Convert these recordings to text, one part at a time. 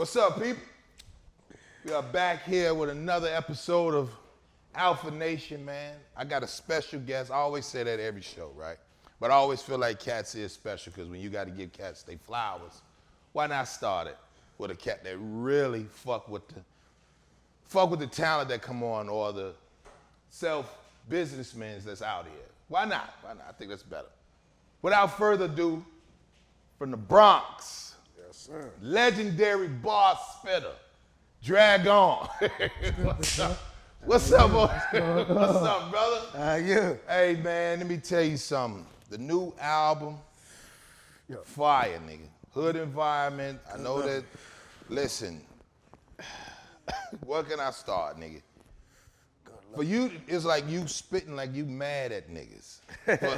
What's up, people? We are back here with another episode of Alpha Nation, man. I got a special guest. I always say that every show, right? But I always feel like cats is special because when you got to give cats their flowers, why not start it with a cat that really fuck with the talent that come on or the self-businessmen that's out here? Why not? Why not? I think that's better. Without further ado, from the Bronx, yes, sir. Legendary bar spitter, Drag On. What's up, boy? What's up, brother? How you? Hey, man, let me tell you something. The new album, fire, nigga. Hood environment. I know that. Listen, where can I start, nigga? For you, it's like you spitting like you mad at niggas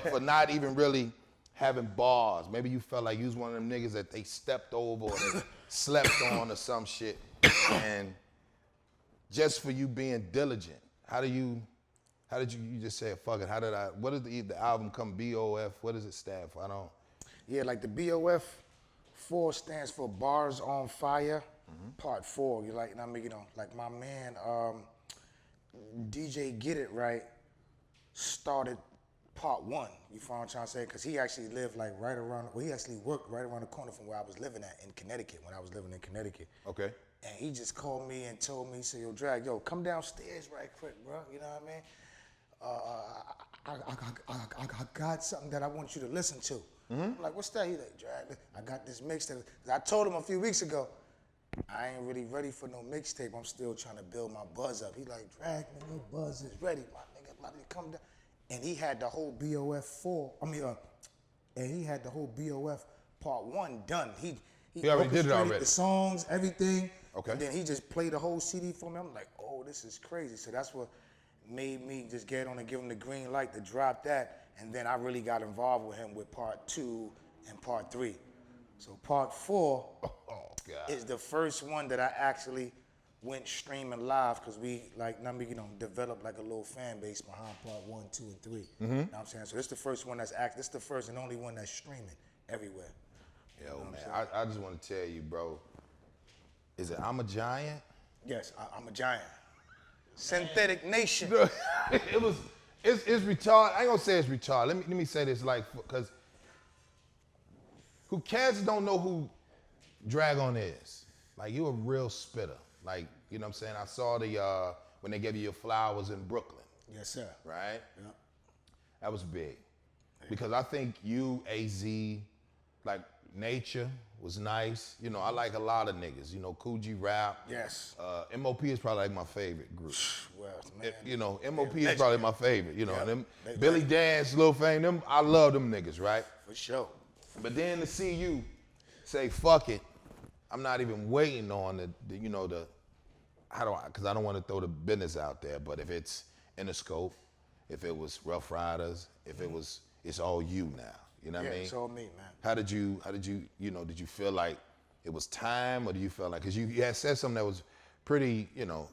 for not even really having bars. Maybe you felt like you was one of them niggas that they stepped over or they slept on or some shit. And just for you being diligent, how did you just say, fuck it, what did the album come, BOF, what does it stand for? Yeah, like the BOF 4 stands for Bars on Fire, Part 4. You like, I mean, you know, like my man, DJ Get It Right started Part 1, you follow what I'm trying to say? Because he actually lived like he actually worked right around the corner from where I was living at in Connecticut, when I was living in Connecticut. Okay. And he just called me and told me, he said, yo, Drag, come downstairs right quick, bro, you know what I mean? I got something that I want you to listen to. I'm like, what's that? He's like, Drag, I got this mixtape. I told him a few weeks ago, I ain't really ready for no mixtape. I'm still trying to build my buzz up. He like, Drag, man, your buzz is ready, my nigga. About to come down. And he had the whole BOF 4. And he had the whole BOF Part 1 done. He already did it already. The songs, everything. Okay. And then he just played the whole CD for me. I'm like, oh, this is crazy. So that's what made me just get on and give him the green light to drop that. And then I really got involved with him with Part 2 and Part 3. So Part 4 is the first one that I actually went streaming live because we developed like a little fan base behind Part 1, 2, and 3. You know what I'm saying? So this is the first one this is the first and only one that's streaming everywhere. Yo, you know man, I just want to tell you, bro, is it I'm a Giant? Yes, I'm a Giant. Synthetic Nation. It's retarded. I ain't gonna say it's retarded. Let me say this, like, because who cats don't know who Drag On is. Like, you a real spitter. Like, you know what I'm saying? I saw when they gave you your flowers in Brooklyn. Yes, sir. Right? Yeah. That was big. Because I think you, AZ, like, Nature was nice. You know, I like a lot of niggas. You know, Coogee Rap. Yes. MOP is probably like my favorite group. Well, man. You know, MOP is probably my favorite. You know, them They Billy Dance, Lil Fame, I love them niggas, right? For sure. But then to see you say, fuck it, I'm not even waiting on because I don't want to throw the business out there, but if it's in the scope, if it was Rough Riders, if it was, it's all you now. You know what I mean? It's all me, man. How did you, did you feel like it was time, or do you feel like, because you had said something that was pretty,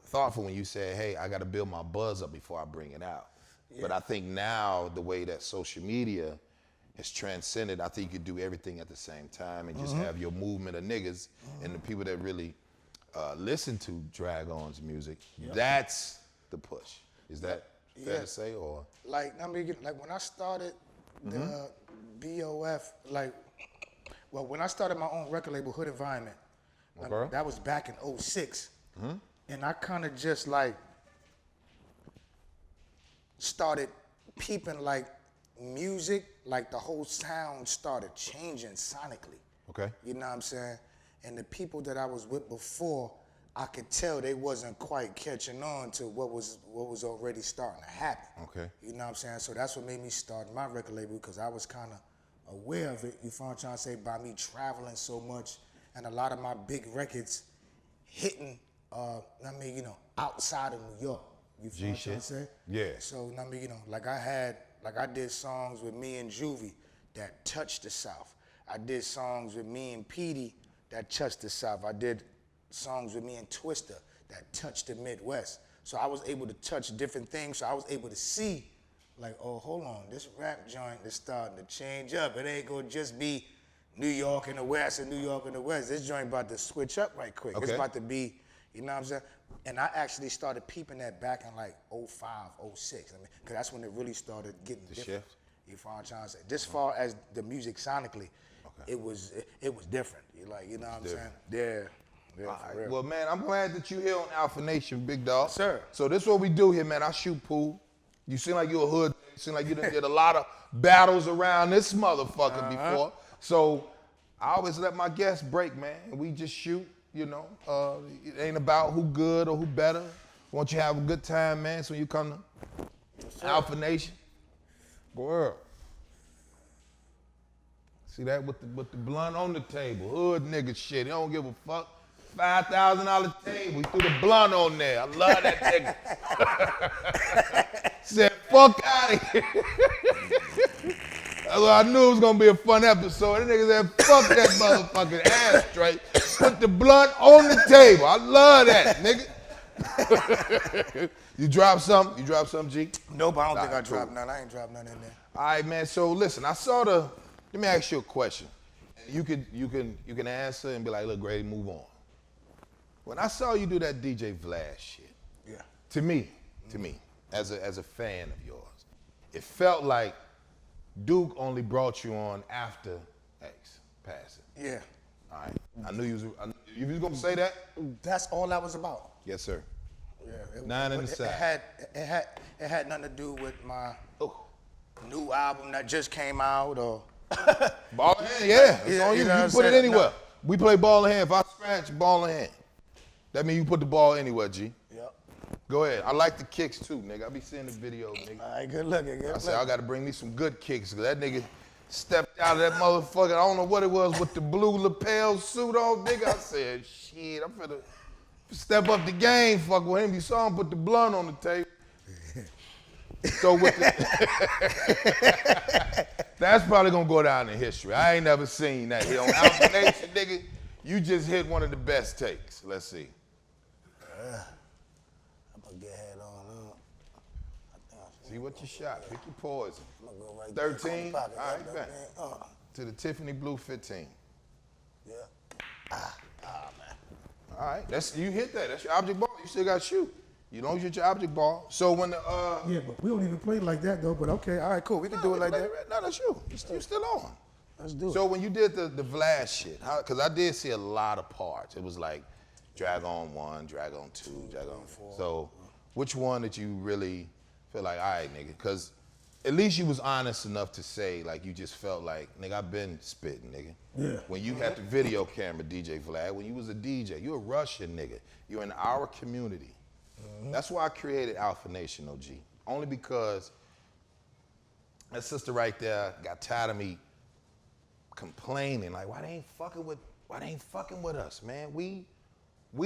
thoughtful when you said, hey, I got to build my buzz up before I bring it out. Yeah. But I think now the way that social media has transcended, I think you could do everything at the same time and just have your movement of niggas and the people that really listen to Drag On's music. Yep. That's the push. Is that fair to say, or? Like when I started the BOF, when I started my own record label, Hood Environment, that was back in 2006. And I kind of just started peeping music, the whole sound started changing sonically. Okay. You know what I'm saying? And the people that I was with before, I could tell they wasn't quite catching on to what was already starting to happen. Okay. You know what I'm saying? So that's what made me start my record label, because I was kind of aware of it, you know what I'm trying to say, by me traveling so much and a lot of my big records hitting, outside of New York. You feel what I'm trying to say? Yeah. So, I did songs with me and Juvie that touched the South. I did songs with me and Petey that touched the South. I did songs with me and Twister that touched the Midwest. So I was able to touch different things. So I was able to see, oh, hold on, this rap joint is starting to change up. It ain't gonna just be New York and the West and New York and the West. This joint about to switch up right quick. Okay. It's about to be, you know what I'm saying? And I actually started peeping that back in like 05, 06. I mean, because that's when it really started getting different. Shift. You know what I'm trying to say? Just far as the music sonically, it was different. You know what I'm saying? Yeah. Yeah, All for right. real. Well, man, I'm glad that you here on Alpha Nation, big dog. Sir. So this is what we do here, man. I shoot pool. You seem like you a hood. You seem like you done did a lot of battles around this motherfucker before. So I always let my guests break, man. And we just shoot, you know. It ain't about who good or who better. Want you to have a good time, man. So you come to Alpha Nation. Girl. See that with the blunt on the table. Hood nigga shit. He don't give a fuck. $5,000 table. He threw the blunt on there. I love that nigga. Said, fuck out of here. I knew it was gonna be a fun episode. That nigga said, fuck that motherfucking ashtray. Put the blunt on the table. I love that, nigga. You drop something? You drop something, G? Nope, I don't think I dropped none. I ain't dropped none in there. All right, man. So listen, I saw let me ask you a question. You can answer and be like, look, Grady, move on. When I saw you do that DJ Vlad shit, to me, as a fan of yours, it felt like Duke only brought you on after X passing. Yeah. All right. I knew you was gonna say that? That's all that was about. Yes, sir. Yeah. 9 in the side. It had nothing to do with my new album that just came out or Ball in hand, yeah. It's on you. You know You what can put I'm it saying? anywhere. We play ball in hand. If I scratch, ball in hand. That means you put the ball anywhere, G. Yep. Go ahead. I like the kicks too, nigga. I be seeing the videos, nigga. All right, good looking, good I looking. said, I gotta bring me some good kicks, because that nigga stepped out of that motherfucker. I don't know what it was with the blue lapel suit on, nigga. I said, shit, I'm finna step up the game, fuck with him. You saw him put the blunt on the table. So with the, that's probably gonna go down in history. I ain't never seen that here on Alpha Nation, nigga. You just hit one of the best takes. Let's see. I'm gonna get head on up. See what you shot. Pick your poison. I'm gonna go right 13. there. All right, bet. To the Tiffany Blue 15. Yeah. Man. All right, you hit that. That's your object ball. You still got to shoot. You don't hit your object ball. So when the Yeah, but we don't even play like that though. But okay, all right, cool. We can do it like that. No, that's you. You still on. Let's do it. So when you did the Vlad shit, because I did see a lot of parts. It was like Drag On 1, Drag On 2, Drag On 4. So which one did you really feel like, all right, nigga? Because at least you was honest enough to say, like, you just felt like, nigga, I've been spitting, nigga. Yeah. When you had the video camera, DJ Vlad, when you was a DJ, you a Russian nigga. You're in our community. That's why I created Alpha Nation, OG. Only because that sister right there got tired of me complaining, like, why they ain't fucking with us, man? We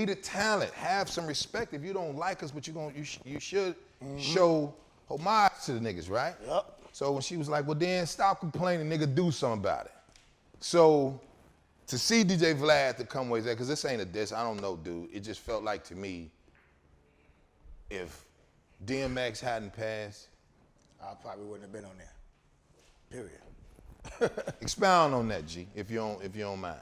the talent. Have some respect. If you don't like us, but you should show homage to the niggas, right? Yep. So when she was like, well, then stop complaining, nigga, do something about it. So to see DJ Vlad to come with that, because this ain't a diss, I don't know, dude. It just felt like to me, if DMX hadn't passed, I probably wouldn't have been on there. Period. expound on that, G, if you don't mind.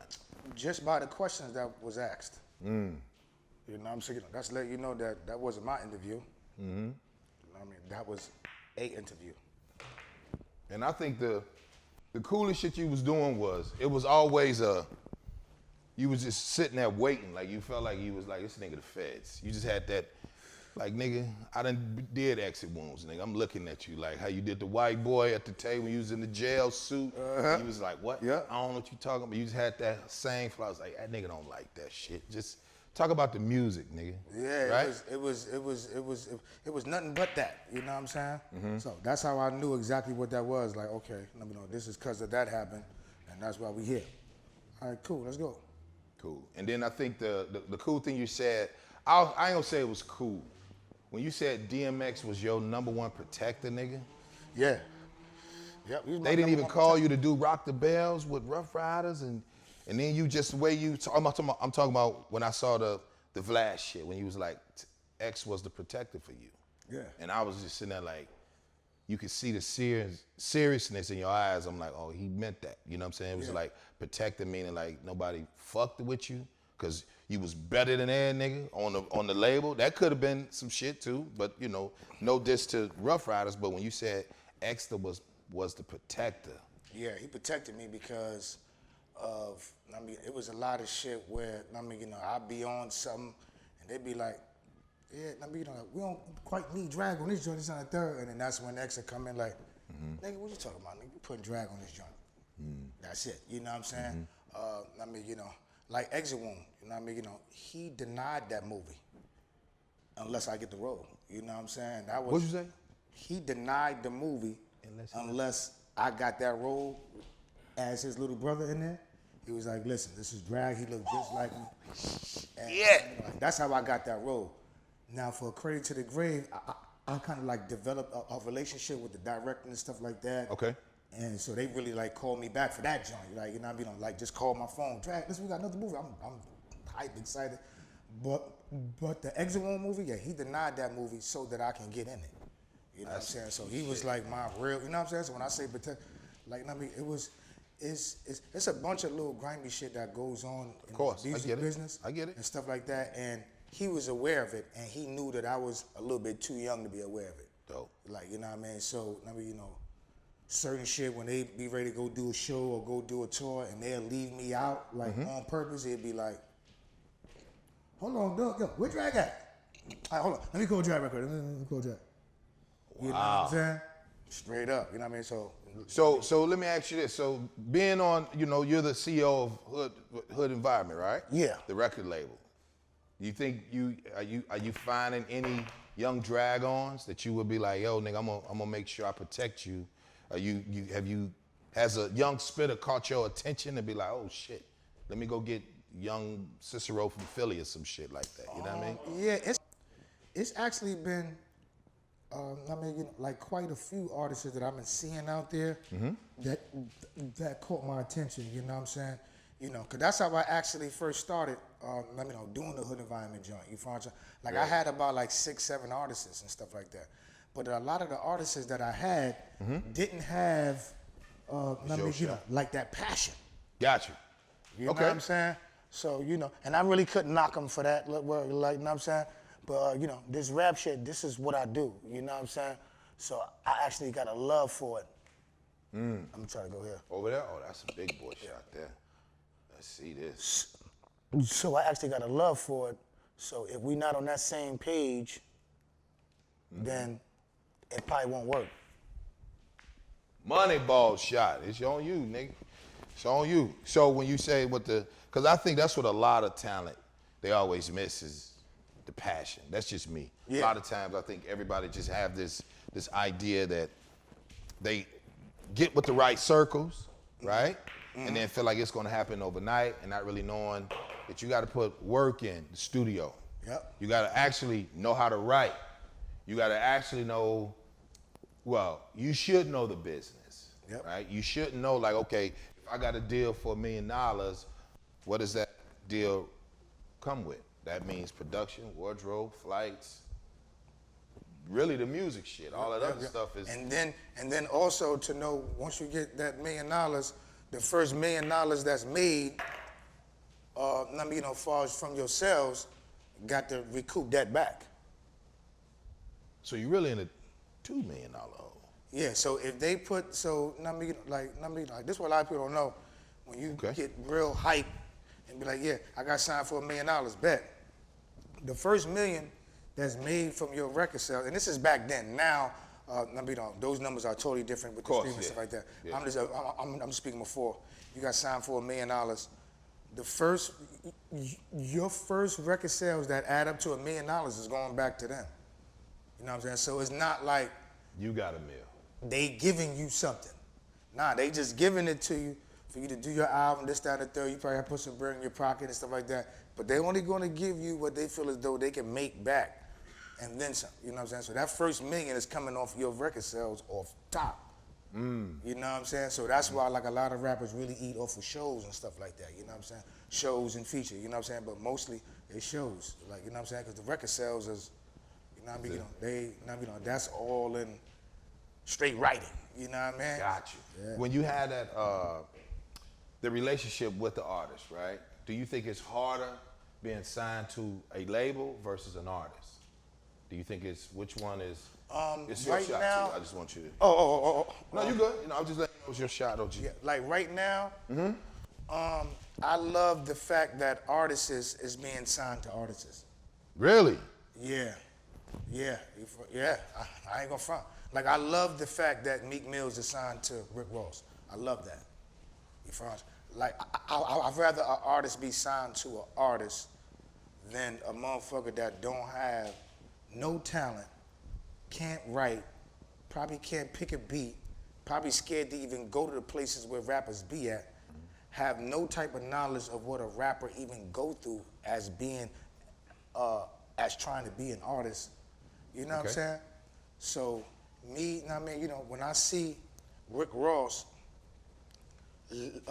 Just by the questions that was asked. You know what I'm saying? That's let you know that wasn't my interview. You know what I mean? That was a interview. And I think the coolest shit you was doing was, it was always you was just sitting there waiting, like you felt like you was like, this nigga the feds. You just had that, like, nigga, I done did exit wounds, nigga. I'm looking at you like how you did the white boy at the table when you was in the jail suit. You was like, what? Yeah. I don't know what you talking about. You just had that same flow. I was like, that nigga don't like that shit. Just talk about the music, nigga. Yeah, right? it was nothing but that. You know what I'm saying? So that's how I knew exactly what that was. Like, okay, let me know. This is because of that happened, and that's why we here. All right, cool. Let's go. Cool. And then I think the cool thing you said, I ain't gonna say it was cool. When you said DMX was your #1 protector, nigga. Yeah. Yep. They didn't even call you to do Rock the Bells with Rough Riders, and then you just the way you. I'm talking about when I saw the Vlad shit when you was like, X was the protector for you. Yeah. And I was just sitting there like, you could see the seriousness in your eyes. I'm like, oh, he meant that. You know what I'm saying? It was like protecting, meaning like nobody fucked with you because you was better than that nigga on the label. That could have been some shit too, but you know, no diss to Rough Riders. But when you said Extra was the protector. Yeah, he protected me because of, I mean, it was a lot of shit where, I mean, you know, I'd be on something and they'd be like, yeah, I mean, you know, we don't quite need drag on this joint, it's on the third. And then that's when Extra come in like, nigga, what you talking about? Nigga, you putting drag on this joint. That's it, you know what I'm saying? I mean, you know, like Exit Wound, you know what I mean? You know, he denied that movie unless I get the role, you know what I'm saying? That was, What'd you say? He denied the movie unless I got that role as his little brother in there. He was like, listen, this is drag, he looked just like me. And, you know, like, that's how I got that role. Now for Cradle to the Grave, I kind of like developed a relationship with the director and stuff like that. Okay. And so they really like called me back for that joint. Like, you know what I mean? Like just call my phone. Drag, listen, we got another movie. I'm hype excited. But the Exit Wound movie, yeah, he denied that movie so that I can get in it. You know what I'm saying? So he was like my real, you know what I'm saying? So when I say protect, like, I mean, it's a bunch of little grimy shit that goes on in the music business. I get it. And stuff like that. And he was aware of it, and he knew that I was a little bit too young to be aware of it. Dope. Like, you know what I mean? So, I mean, you know, certain shit, when they be ready to go do a show or go do a tour, and they'll leave me out, like, on purpose, it'd be like, hold on, dog, yo, where drag at? All right, hold on, let me call drag record. Let me call drag. You know what I'm saying? Straight up, you know what I mean? So let me ask you this. So being on, you know, you're the CEO of Hood Environment, right? Yeah. The record label. You think are you finding any young drag-ons that you would be like, yo, nigga, I'm gonna make sure I protect you? Has a young spitter caught your attention and be like, oh shit, let me go get young Cicero from Philly or some shit like that? You know what I mean? Yeah, it's actually been, I mean, you know, like quite a few artists that I've been seeing out there that caught my attention. You know what I'm saying? You know, cause that's how I actually first started. You know, doing the Hood Environment joint. You find like I had about like 6, 7 artists and stuff like that. But a lot of the artists that I had didn't have, I mean, you know, like that passion. Got you. You know what I'm saying? So, you know, and I really couldn't knock them for that, like, you know what I'm saying? But, you know, this rap shit, this is what I do, you know what I'm saying? So I actually got a love for it. I'm gonna try to go here. Over there? Oh, that's a big boy shot there. Let's see this. So I actually got a love for it. So if we not on that same page, then it probably won't work. Moneyball shot. It's on you, nigga. It's on you. So when you say because I think that's what a lot of talent, they always miss is the passion. That's just me. Yeah. A lot of times I think everybody just have this idea that they get with the right circles, right? And then feel like it's gonna happen overnight and not really knowing that you gotta put work in the studio. Yep. You gotta actually know how to write. You gotta actually know, well, you should know the business, right? You shouldn't know like, okay, if I got a deal for $1 million, what does that deal come with? That means production, wardrobe, flights, really the music shit. All that other stuff is. And then also to know once you get that $1 million, the first $1 million that's made, I mean, you know, as far as from your sales, got to recoup that back. So you're really in a $2 million hole. Yeah. So if they put I mean, like this is what a lot of people don't know. When you get real hype and be like, yeah, I got signed for $1 million, bet. The first $1 million that's made from your record sales, and this is back then. Now, I mean, you know, those numbers are totally different with the streaming and stuff like that. Yeah. I'm just speaking before. You got signed for $1 million. Your first record sales that add up to $1 million is going back to them. You know what I'm saying? So it's not like you got $1 million. They giving you something. Nah, they just giving it to you for you to do your album, this, that, and the third. You probably have to put some bread in your pocket and stuff like that. But they only going to give you what they feel as though they can make back. And then some, you know what I'm saying? So that first $1 million is coming off your record sales off top. You know what I'm saying? So that's why like a lot of rappers really eat off of shows and stuff like that, you know what I'm saying? Shows and features, you know what I'm saying? But mostly it's shows, like, you know what I'm saying? Because the record sales is, you know what I mean? You know, that's all in straight writing. You know what I mean? Got you. When you had that, the relationship with the artist, right? Do you think it's harder being signed to a label versus an artist? Do you think which one is? It's your right shot now. too. I just want you to. Oh. No, you good. You know, I'm just letting you know it's your shot, OG. Yeah, like right now, I love the fact that artists is being signed to artists. Really? Yeah. I ain't gonna front. Like I love the fact that Meek Mill's is signed to Rick Ross. I love that. You front? Like I'd rather an artist be signed to an artist than a motherfucker that don't have no talent, can't write, probably can't pick a beat, probably scared to even go to the places where rappers be at, have no type of knowledge of what a rapper even go through as being, as trying to be an artist. You know what I'm saying? So me, I mean, you know, when I see Rick Ross, like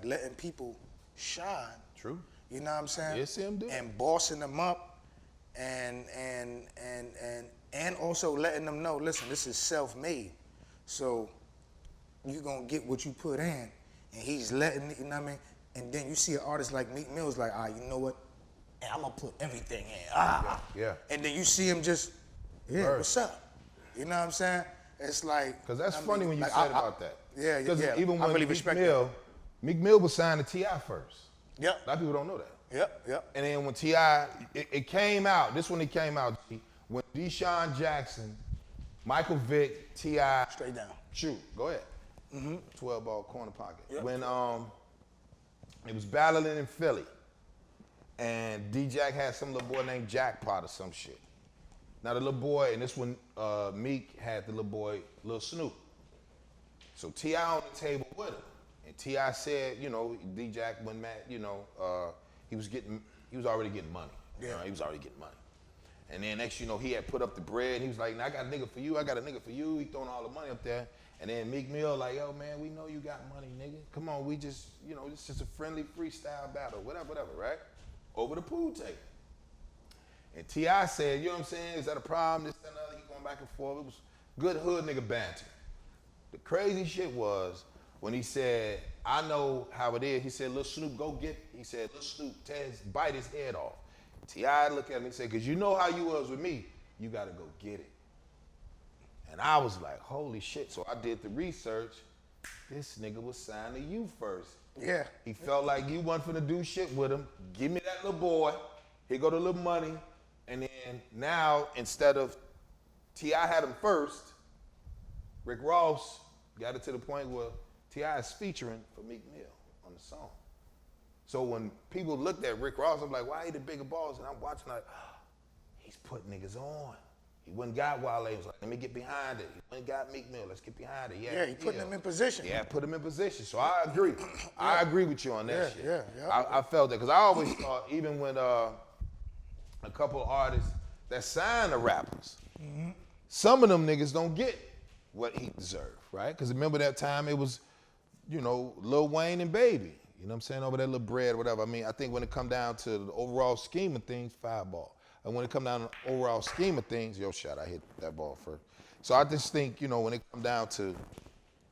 letting people shine. True. You know what I'm saying? Yes, him do. And bossing them up, and also letting them know, listen, this is self-made, so you gonna get what you put in, and he's letting, you know what I mean? And then you see an artist like Meek Mill's like, you know what? And I'm gonna put everything in. Yeah. And then you see him just, what's up? You know what I'm saying? It's like, Because that's funny when you said about that. Yeah. Because even I when really respect Meek Mill was signed to T.I. first. Yep. A lot of people don't know that. Yep. And then when T.I., it came out, this when it came out, when Deshaun Jackson, Michael Vick, T.I. Straight down. Shoot, go ahead. 12-ball corner pocket. Yep. When it was battling in Philly, and D-Jack had some little boy named Jackpot or some shit. Now the little boy, and this when Meek had the little boy, Lil Snoop. So T.I. on the table with him. And T.I. said, you know, D-Jack when Matt, you know, he was already getting money. Yeah. You know, he was already getting money. And then next you know, he had put up the bread, and he was like, I got a nigga for you, I got a nigga for you. He throwing all the money up there. And then Meek Mill like, yo man, we know you got money, nigga. Come on, we just, you know, it's just a friendly freestyle battle, whatever, right? Over the pool table. And T.I. said, you know what I'm saying, is that a problem? This, that, and other, he going back and forth. It was good hood nigga banter. The crazy shit was when he said, I know how it is. He said, Lil Snoop, go get it. He said, Lil Snoop, bite his head off. T.I. looked at me and said, because you know how you was with me, you got to go get it. And I was like, holy shit. So I did the research. This nigga was signed to you first. Yeah. He felt like you wasn't finna do shit with him. Give me that little boy. Here go the little money. And then now, instead of T.I. had him first, Rick Ross got it to the point where T.I. is featuring for Meek Mill on the song. So when people looked at Rick Ross, I'm like, why he the bigger balls? And I'm watching like, he's putting niggas on. He went and got Wale. He was like, let me get behind it. He went and got Meek Mill. Let's get behind it. Yeah, he putting them in position. Yeah, put him in position. So I agree. I agree with you on that shit. Yeah. I felt that because I always thought, even when a couple of artists that sign the rappers, some of them niggas don't get what he deserved, right? Because remember that time it was, you know, Lil Wayne and Baby. You know what I'm saying? Over that little bread or whatever. I mean, I think when it come down to the overall scheme of things, fireball. And when it come down to the overall scheme of things, yo, shot, I hit that ball first. So I just think, you know, when it come down to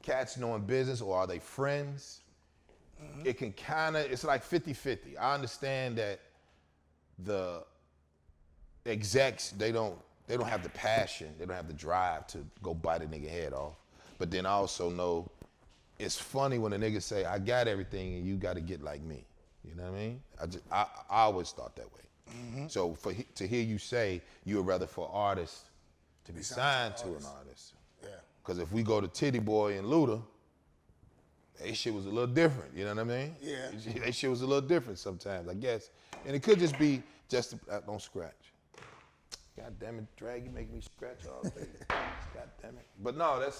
cats knowing business or are they friends, it can kind of, it's like 50-50. I understand that the execs, they don't have the passion, they don't have the drive to go bite a nigga head off. But then I also know it's funny when a nigga say, I got everything and you got to get like me. You know what I mean? I always thought that way. So to hear you say you would rather for artists to be signed to an artist. Yeah. Because if we go to Titty Boy and Luda, that shit was a little different, you know what I mean? Yeah. That shit was a little different sometimes, I guess. And it could just be just, don't scratch. God damn it, Drag, you make me scratch all day. God damn it. But no, that's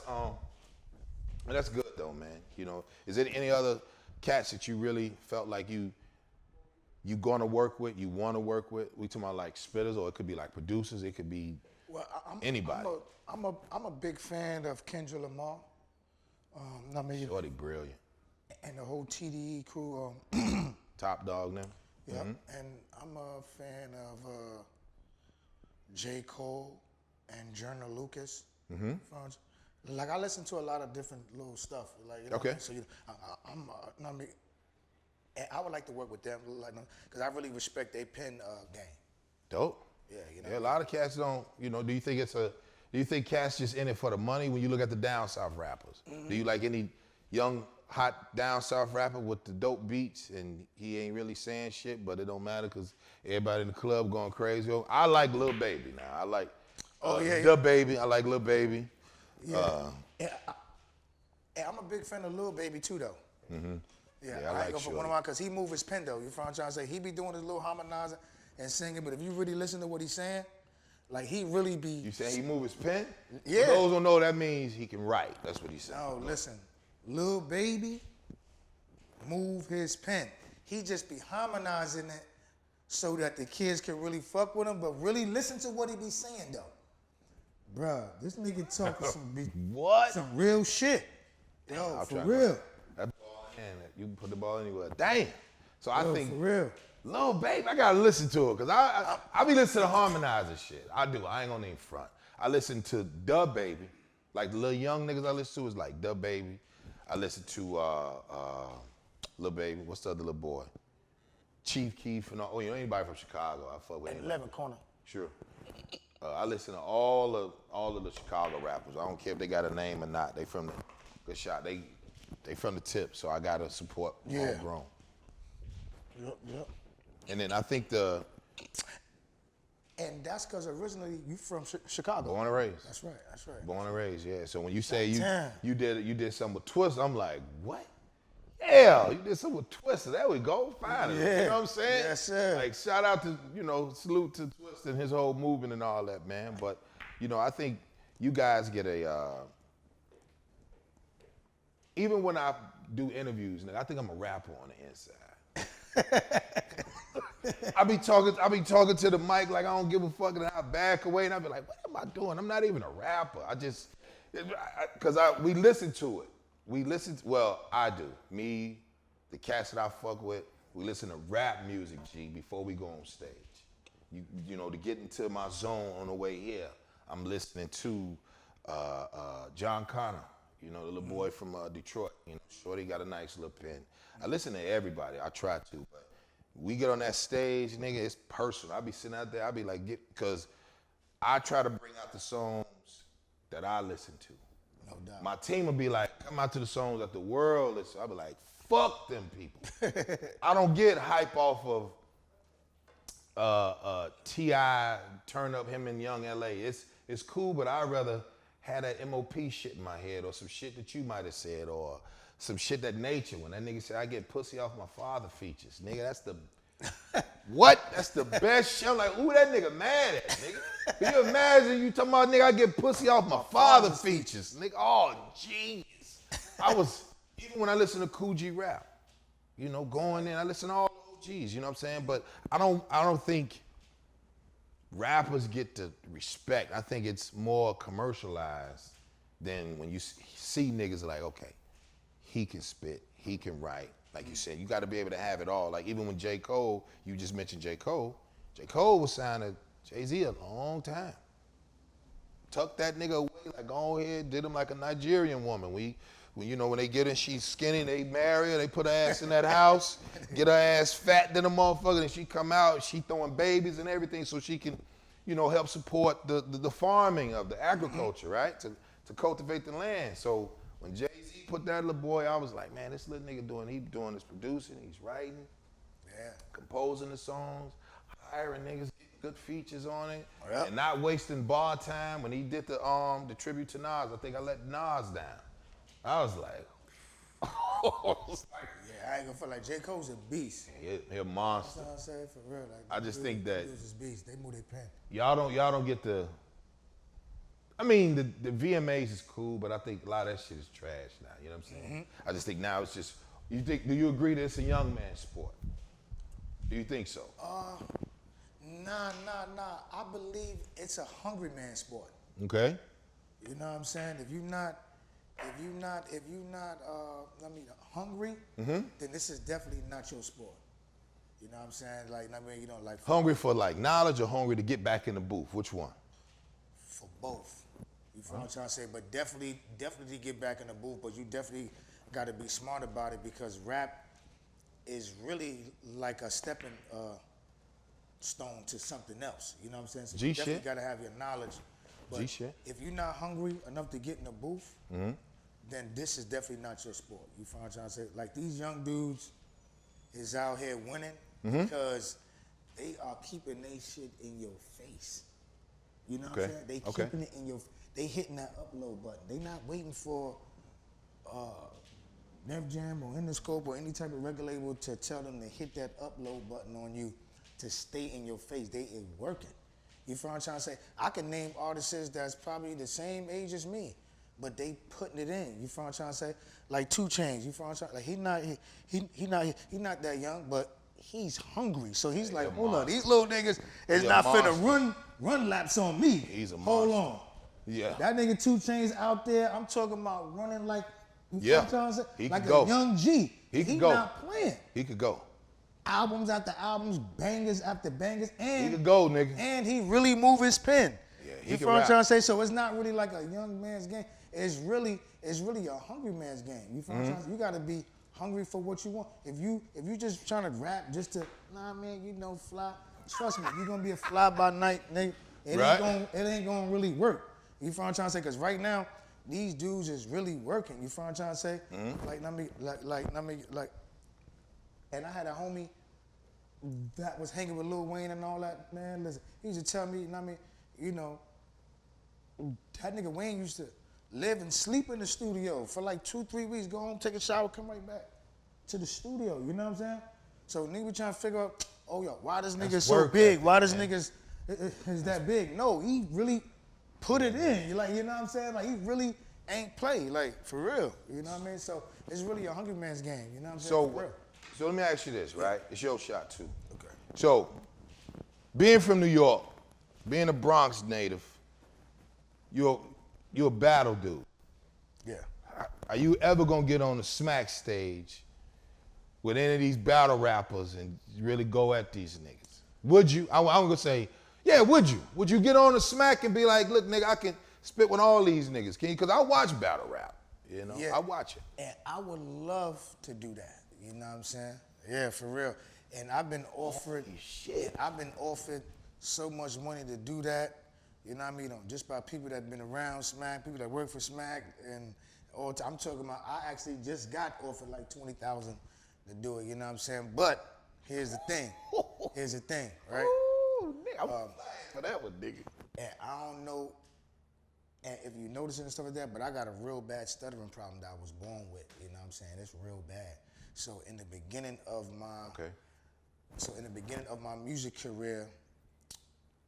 good though, man. You know, is there any other cats that you really felt like you gonna work with, you wanna work with? We talking about like spitters, or it could be like producers, it could be anybody. I'm a big fan of Kendrick Lamar. I mean, Shorty brilliant. and the whole TDE crew. Top dog now. Yep. And I'm a fan of J. Cole and Joyner Lucas. Like I listen to a lot of different little stuff. Like Okay. What I mean? So I'm you know what I mean? And I would like to work with them, like, because I really respect their pen game. Dope. Yeah, you know. Yeah, a lot of cats don't, do you think cats just in it for the money when you look at the down south rappers? Do you like any young, hot down south rapper with the dope beats and he ain't really saying shit, but it don't matter because everybody in the club going crazy? I like Lil Baby now. I like Da Baby. I like Lil Baby. Yeah. And I'm a big fan of Lil Baby too, though. Yeah, Yeah, I I like ain't go for one of mine because he move his pen though. You know what I'm trying to say? He be doing his little harmonizing and singing, but if you really listen to what he's saying, like he really be. You saying he move his pen? Yeah. For those who don't know, that means he can write. That's what he said. No, listen, Lil Baby move his pen. He just be harmonizing it so that the kids can really fuck with him, but really listen to what he be saying though. Bruh, this nigga talking What? some real shit. Yo, I'll For try. real. That ball in, you can put the ball anywhere. Damn. So I Yo, think for real. Lil Baby, I gotta listen to it because I be listening to the harmonizer shit. I do. I ain't gonna name front. I listen to Da Baby, like the little young niggas I listen to is like Da Baby. I listen to Lil Baby. What's the other little boy? Chief Keef and all. Anybody from Chicago? I fuck with. at anybody. 11 corner. Sure. I listen to all of the Chicago rappers. I don't care if they got a name or not. They from the good shot. They from the tip, so I gotta support homegrown. Yep. And then I think And that's because originally you from Chicago. born and raised. That's right. Born and raised, yeah. So when you say Damn. you did something with Twist, I'm like, what? Yeah, you did something with Twist. There we go. Finally. Yeah. You know what I'm saying? Yes, sir. Like shout out to, salute to Twist and his whole movement and all that, man. But, I think you guys get even when I do interviews, nigga, I think I'm a rapper on the inside. I be talking to the mic like I don't give a fuck, and I back away, and I be like, what am I doing? I'm not even a rapper. Because we listen to it. I do. Me, the cats that I fuck with, we listen to rap music, G, before we go on stage. To get into my zone on the way here, I'm listening to John Connor, the little boy from Detroit. Shorty got a nice little pen. I listen to everybody. I try to, but we get on that stage, nigga, it's personal. I be sitting out there, I be like, because I try to bring out the songs that I listen to. No doubt. My team will be like, come out to the songs that the world listens to. I'll be like, fuck them people. I don't get hype off of T.I. turn up him in Young L.A. It's cool, but I'd rather have that MOP shit in my head or some shit that you might have said or some shit that Nature, when that nigga said, I get pussy off my father features. Nigga, that's the, what? That's the best shit. I'm like, ooh, that nigga mad at, nigga. Can you imagine you talking about, nigga, I get pussy off my father features. Nigga, oh, genius. Even when I listen to Cool G rap, going in, I listen to all the OGs, you know what I'm saying? But I don't think rappers get the respect. I think it's more commercialized than when you see niggas like, okay, he can spit, he can write. Like you said, you got to be able to have it all. Like even when J. Cole, you just mentioned J. Cole was signed to Jay-Z a long time. Tucked that nigga away, like go ahead, did him like a Nigerian woman. When they get in, she's skinny, they marry her, they put her ass in that house, get her ass fat than a motherfucker, and she come out, she throwing babies and everything so she can, help support the farming of the agriculture, right? To cultivate the land. So when Jay-Z put that little boy, I was like, man, this little nigga doing this producing, he's writing, composing the songs, hiring niggas, getting good features on it, and not wasting bar time. When he did the tribute to Nas, I think I let Nas down. I was like, Yeah, I ain't gonna feel like J. Cole's a beast. he a monster. That's what I'm saying, for real. Like, I just think that is beast. They move their pen. y'all don't get the. I mean, the VMAs is cool, but I think a lot of that shit is trash now. You know what I'm saying? I just think now it's just. Do you agree that it's a young man's sport? Do you think so? Nah. I believe it's a hungry man's sport. Okay. You know what I'm saying? If you not hungry, then this is definitely not your sport. You know what I'm saying? Hungry for like knowledge or hungry to get back in the booth? Which one? For both. You feel what I'm trying to say? But definitely get back in the booth, but you definitely got to be smart about it because rap is really like a stepping stone to something else. You know what I'm saying? So you definitely got to have your knowledge. But if you're not hungry enough to get in the booth, then this is definitely not your sport. You feel what I'm trying to say? Like these young dudes is out here winning because they are keeping their shit in your face. You know what I'm saying? They keeping it in your. They hitting that upload button. They not waiting for Def Jam or Interscope or any type of record label to tell them to hit that upload button on you to stay in your face. They is working. You feel what I'm trying to say? I can name artists that's probably the same age as me, but they putting it in. You feel what I'm trying to say? Like 2 Chainz. You feel what I'm trying? Like he not that young, but he's hungry. So he's like, hold on, these little niggas is not finna run laps on me. He's a monster. Hold on. Yeah. That nigga 2 Chainz out there, I'm talking about running like, you feel what I'm trying to say? He like could go. A young G. He could go. Not playing. He could go. Albums after albums, bangers after bangers, and he could go, nigga. And he really move his pen. Yeah, you feel what I'm trying to say? So it's not really like a young man's game. It's really a hungry man's game. You feel what I'm trying to say? You gotta be hungry for what you want. If you just trying to rap just to, nah man, you know, fly. Trust me, you're gonna be a fly by night, nigga. It ain't gonna really work. You feel what I'm trying to say? Because right now, these dudes is really working. You feel what I'm trying to say? And I had a homie that was hanging with Lil Wayne and all that, man. Listen, he used to tell me, that nigga Wayne used to live and sleep in the studio for like 2-3 weeks, go home, take a shower, come right back to the studio, you know what I'm saying? So nigga trying to figure out, oh yo, why this nigga so big? Why this nigga is that big? No, he really put it in. You know what I'm saying? Like he really ain't play, like for real. You know what I mean? So it's really a hungry man's game. You know what I'm saying? So let me ask you this, right? It's your shot too. Okay. So, being from New York, being a Bronx native, you're a battle dude. Yeah. Are you ever gonna get on the smack stage with any of these battle rappers and really go at these niggas? Would you? I'm gonna say, yeah, would you? Would you get on the smack and be like, look, nigga, I can spit with all these niggas, can you? Because I watch battle rap, you know? Yeah. I watch it. And I would love to do that. You know what I'm saying? Yeah, for real. And I've been offered, I've been offered so much money to do that. You know what I mean? Just by people that have been around Smack, people that work for Smack, and all. I'm talking about. I actually just got offered like $20,000 to do it. You know what I'm saying? But here's the thing. Right? Ooh, nigga, I'm for that one, nigga. And I don't know. And if you notice it and stuff like that, but I got a real bad stuttering problem that I was born with. You know what I'm saying? It's real bad. So in the beginning of my music career,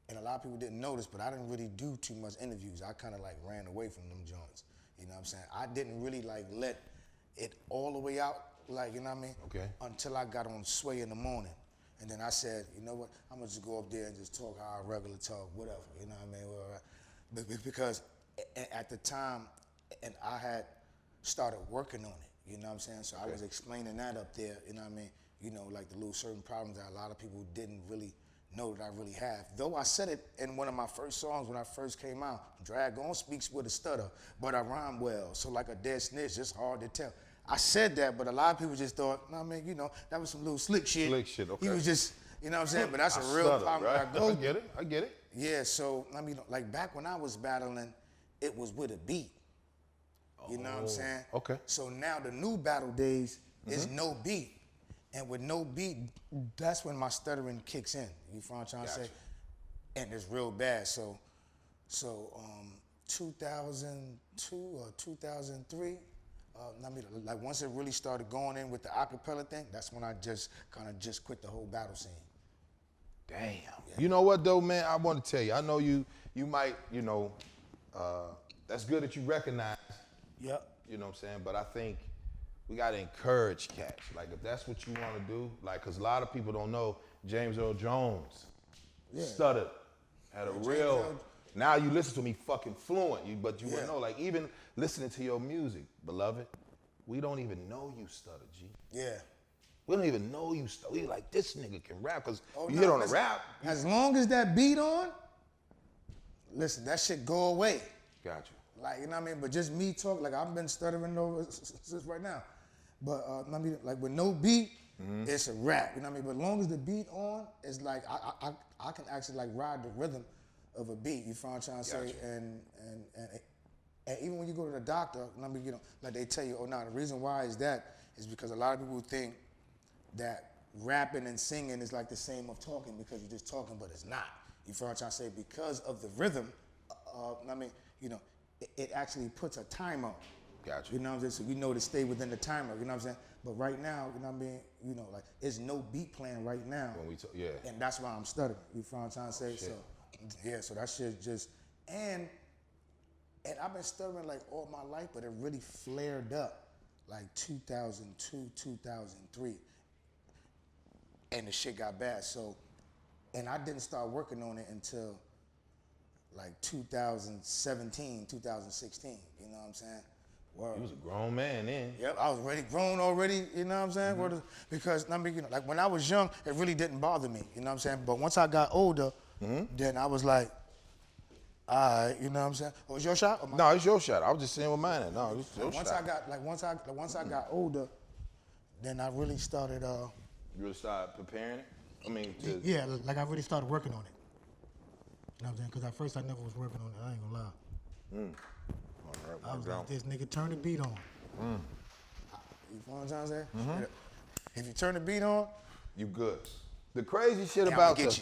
and a lot of people didn't notice, but I didn't really do too much interviews. I kind of like ran away from them joints. You know what I'm saying? I didn't really like let it all the way out, like, you know what I mean? Okay. Until I got on Sway in the morning. And then I said, you know what? I'm gonna just go up there and just talk how I regular talk, whatever. You know what I mean? Because at the time, and I had started working on it. You know what I'm saying? So I was explaining that up there, you know what I mean? You know, like the little certain problems that a lot of people didn't really know that I really have. Though I said it in one of my first songs when I first came out, Drag On speaks with a stutter, but I rhyme well. So like a dead snitch, it's hard to tell. I said that, but a lot of people just thought, nah, man, you know, that was some little slick shit. Slick shit, okay. He was just, you know what I'm saying? But that's a real stutter, problem right? that I go through. I get it. Yeah, so, I mean, like back when I was battling, it was with a beat. You know what I'm saying? Okay. So now the new battle days is no beat. And with no beat, that's when my stuttering kicks in. You feel what I'm trying to say? And it's real bad. So 2002 or 2003, I mean, like once it really started going in with the acapella thing, that's when I just kind of just quit the whole battle scene. Damn. Yeah. You know what though, man? I want to tell you. I know you might, you know, that's good that you recognize. Yep. You know what I'm saying? But I think we gotta encourage cats. Like if that's what you wanna do, like, cause a lot of people don't know James Earl Jones stuttered, had a real, now you listen to me fucking fluent, but you wouldn't know, like even listening to your music, beloved, we don't even know you stutter, G. Yeah. We don't even know you stutter. We like, this nigga can rap, cause you hit on a rap. As long as that beat on, listen, that shit go away. Got you. Like, you know what I mean? But just me talk, like I've been stuttering over since right now. But I mean, like with no beat, it's a rap. You know what I mean? But as long as the beat on, it's like I can actually like ride the rhythm of a beat. You feel what I'm trying to say? Gotcha. And even when you go to the doctor, I mean, you know, like they tell you, oh, no, the reason why is because a lot of people think that rapping and singing is like the same of talking because you're just talking, but it's not. You feel what I'm trying to say? Because of the rhythm, I mean, you know, it actually puts a timer. Gotcha. You know what I'm saying? So you know to stay within the timer. You know what I'm saying? But right now, you know what I mean? You know, like there's no beat playing right now. When we talk, yeah. And that's why I'm stuttering. You feel what I'm trying to say? Shit. So yeah, so that shit just and I've been stuttering like all my life, but it really flared up like 2002, 2003. And the shit got bad. So, and I didn't start working on it until like 2017, 2016. You know what I'm saying? Word. You was a grown man then. Yep, I was already grown already, you know what I'm saying? Because, I mean, you know, like when I was young, it really didn't bother me, you know what I'm saying? But once I got older, then I was like, all right, you know what I'm saying? Oh, it's your shot? Or mine? No, it's your shot. I was just saying what mine is. No, it's your Once shot. once I got older, then I really started, You really started preparing it? I mean, to, Yeah, like I really started working on it. You know what I'm saying? Because at first I never was working on it. I ain't gonna lie. I was like, this nigga turn the beat on. you know what I'm trying to say? If you turn the beat on, you good. The crazy shit I'ma about get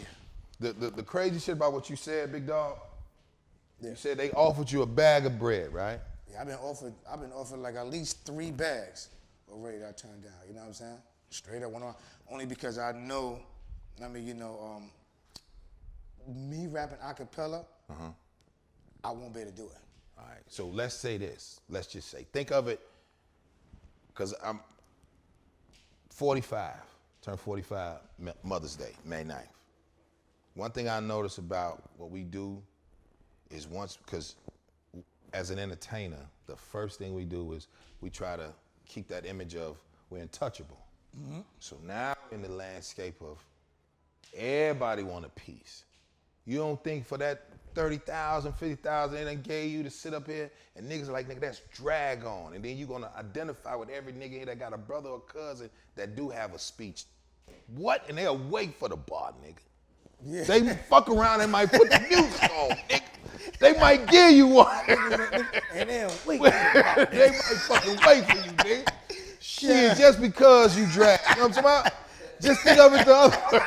the crazy shit about what you said, big dog. Yeah. You said they offered you a bag of bread, right? yeah, I've been offered like at least 3 bags already that I turned down. You know what I'm saying? Straight up went on. Only because I know, I mean, you know, me rapping a cappella, I won't be able to do it. All right. So let's say this. Let's just say, think of it, because I'm 45, turned 45 Mother's Day, May 9th. One thing I notice about what we do is because as an entertainer, the first thing we do is we try to keep that image of we're untouchable. So now in the landscape of everybody want a piece. You don't think for that 30,000, 50,000 they done gave you to sit up here and niggas are like, nigga, that's drag on. And then you're gonna identify with every nigga here that got a brother or cousin that do have a speech. What? And they'll wait for the bar, nigga. Yeah. They fuck around and might put the music on, nigga. They might give you one. And then wait. They might fucking wait for you, nigga. Shit, just because you drag. You know what I'm talking about? Just think of it the other way.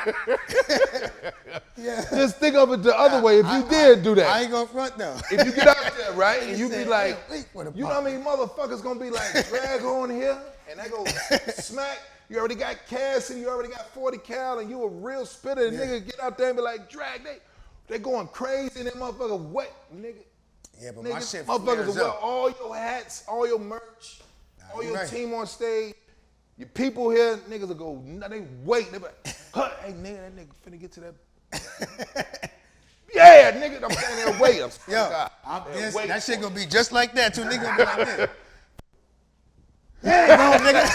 Just think of it the other way if you did do that. I ain't gonna front though. If you get out there, right, and you be said, like, wait for the you know how many motherfuckers gonna be like, drag on here, and they go smack. You already got Cassie, you already got 40 cal, and you a real spitter, and nigga get out there and be like, drag, they going crazy, and that motherfucker wet, nigga. Yeah, but Nigga, my shit motherfuckers flares will wear up. all your hats, all your merch, all you your right. team on stage. Your people here, niggas will go, they wait. They be like, huh, hey, nigga, that nigga finna get to that. Yeah, nigga, I'm saying they'll wait. Yo, that shit gonna be just like that too. Nigga gonna be like this. Yeah, no, nigga.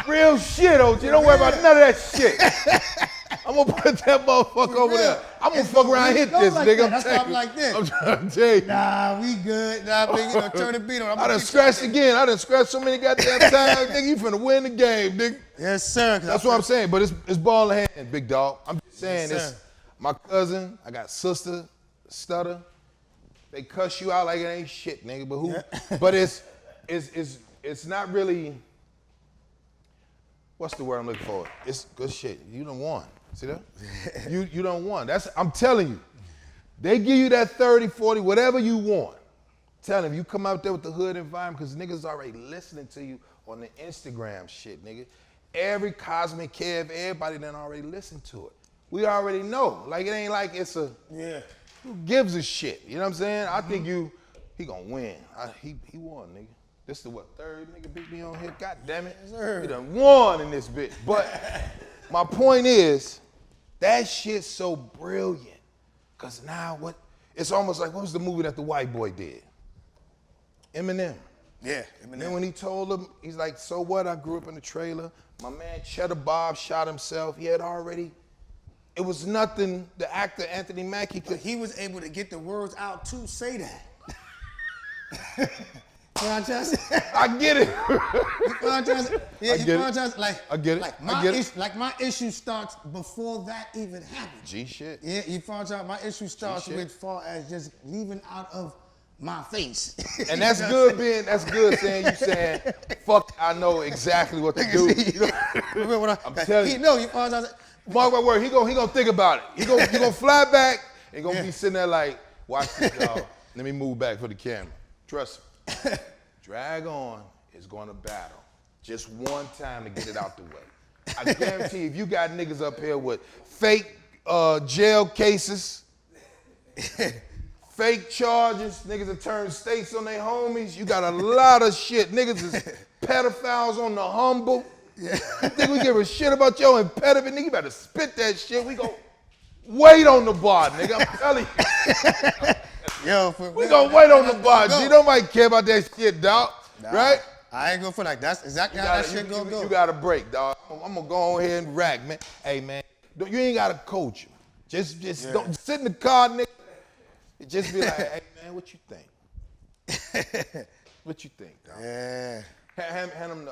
Real shit, OG. Don't worry about none of that shit. I'm gonna put that motherfucker over there. I'm gonna fuck around and hit this, like nigga. that. That's why I'm like this. I'm trying to tell you. Nah, we good. Nah, nigga, you know, turn the beat on. I done scratched again. I done scratched so many goddamn times, nigga. You finna win the game, nigga. Yes, sir. That's what I'm saying. But it's ball in hand, big dog. I'm just saying Yes, it's sir. my cousin. I got sister, stutter. They cuss you out like it ain't shit, nigga. But who? Yeah. But it's not really. What's the word I'm looking for? It's good shit. You done won. See that? You done won. I'm telling you. They give you that 30, 40, whatever you want. Tell them you come out there with the hood environment because niggas already listening to you on the Instagram shit, nigga. Every Cosmic Kev, everybody done already listened to it. We already know. Like it ain't like it's a, Yeah. who gives a shit? You know what I'm saying? I think he gonna win. He won, nigga. This the what, third nigga beat me on here? God damn it. sir. He done won in this bitch. But my point is, that shit's so brilliant. Cause now it's almost like, what was the movie that the white boy did? Eminem. Yeah. And then when he told him, he's like, so what? I grew up in a trailer. My man Cheddar Bob shot himself. He had already it was nothing the actor Anthony Mackie could. But he was able to get the words out to say that. You know what I'm trying to say? I get it. You know what I'm trying to say? Yeah, you know what I'm trying to say? Like, I get it. I get it. Like my issue starts before that even happens. G shit. Yeah, you know what I'm saying? My issue starts with far as just leaving out of my face. And that's good saying you saying, fuck, I know exactly what to do. I'm telling you. No, you know what I'm saying? Mark my word, he gonna think about it. He gonna fly back and gonna be sitting there like, watch this, y'all. Let me move back for the camera. Trust me. Drag On is gonna battle just one time to get it out the way. I guarantee if you got niggas up here with fake jail cases, fake charges, niggas that turn states on their homies, you got a lot of shit. Niggas is pedophiles on the humble. Yeah. You think we give a shit about your impediment? Nigga, you better spit that shit. We gon' wait on the bar, nigga. I'm telling you. Yo, we gonna wait on the bar. G, nobody care about that shit, dog. Nah, right? I ain't gonna feel like that's exactly how that shit gonna go. You got to break, dog. I'm gonna go on here and rack, man. Hey, man, you ain't gotta coach him. Just don't sit in the car, nigga. Just be like, hey, man, what you think? What you think, dog? Yeah. Hand him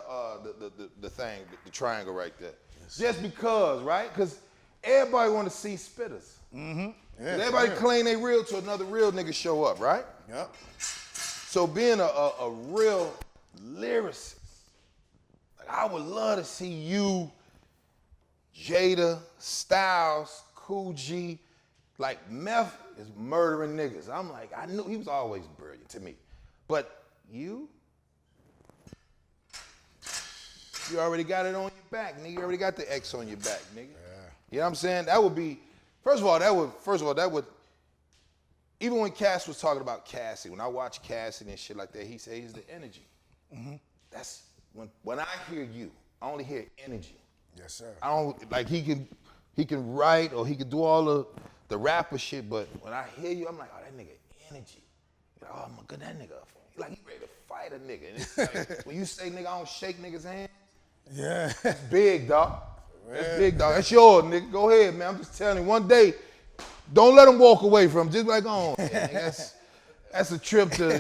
the thing, the triangle right there. Yes. Just because, right? Because everybody want to see spitters. Mm-hmm. Yeah, everybody claim they real till another real nigga show up, right? Yep. So being a real lyricist, like I would love to see you, Jada, Styles, Cool G, like Meth is murdering niggas. I'm like, I knew he was always brilliant to me. But you already got it on your back, nigga. You already got the X on your back, nigga. Yeah. You know what I'm saying? That would be, first of all, that would, even when Cass was talking about Cassie, when I watch Cassie and shit like that, he says the energy. Mm-hmm. That's, when I hear you, I only hear energy. Yes, sir. I don't, like he can write or he can do all the rapper shit, but when I hear you, I'm like, oh, that nigga energy. Like, oh, my God, that nigga, like he ready to fight a nigga. And it's like, when you say nigga, I don't shake niggas' hands, yeah. That's big, dog. That's big, dog. That's yours, nigga. Go ahead, man. I'm just telling you, one day, don't let them walk away from him. Just be like, oh, yeah, that's a trip to,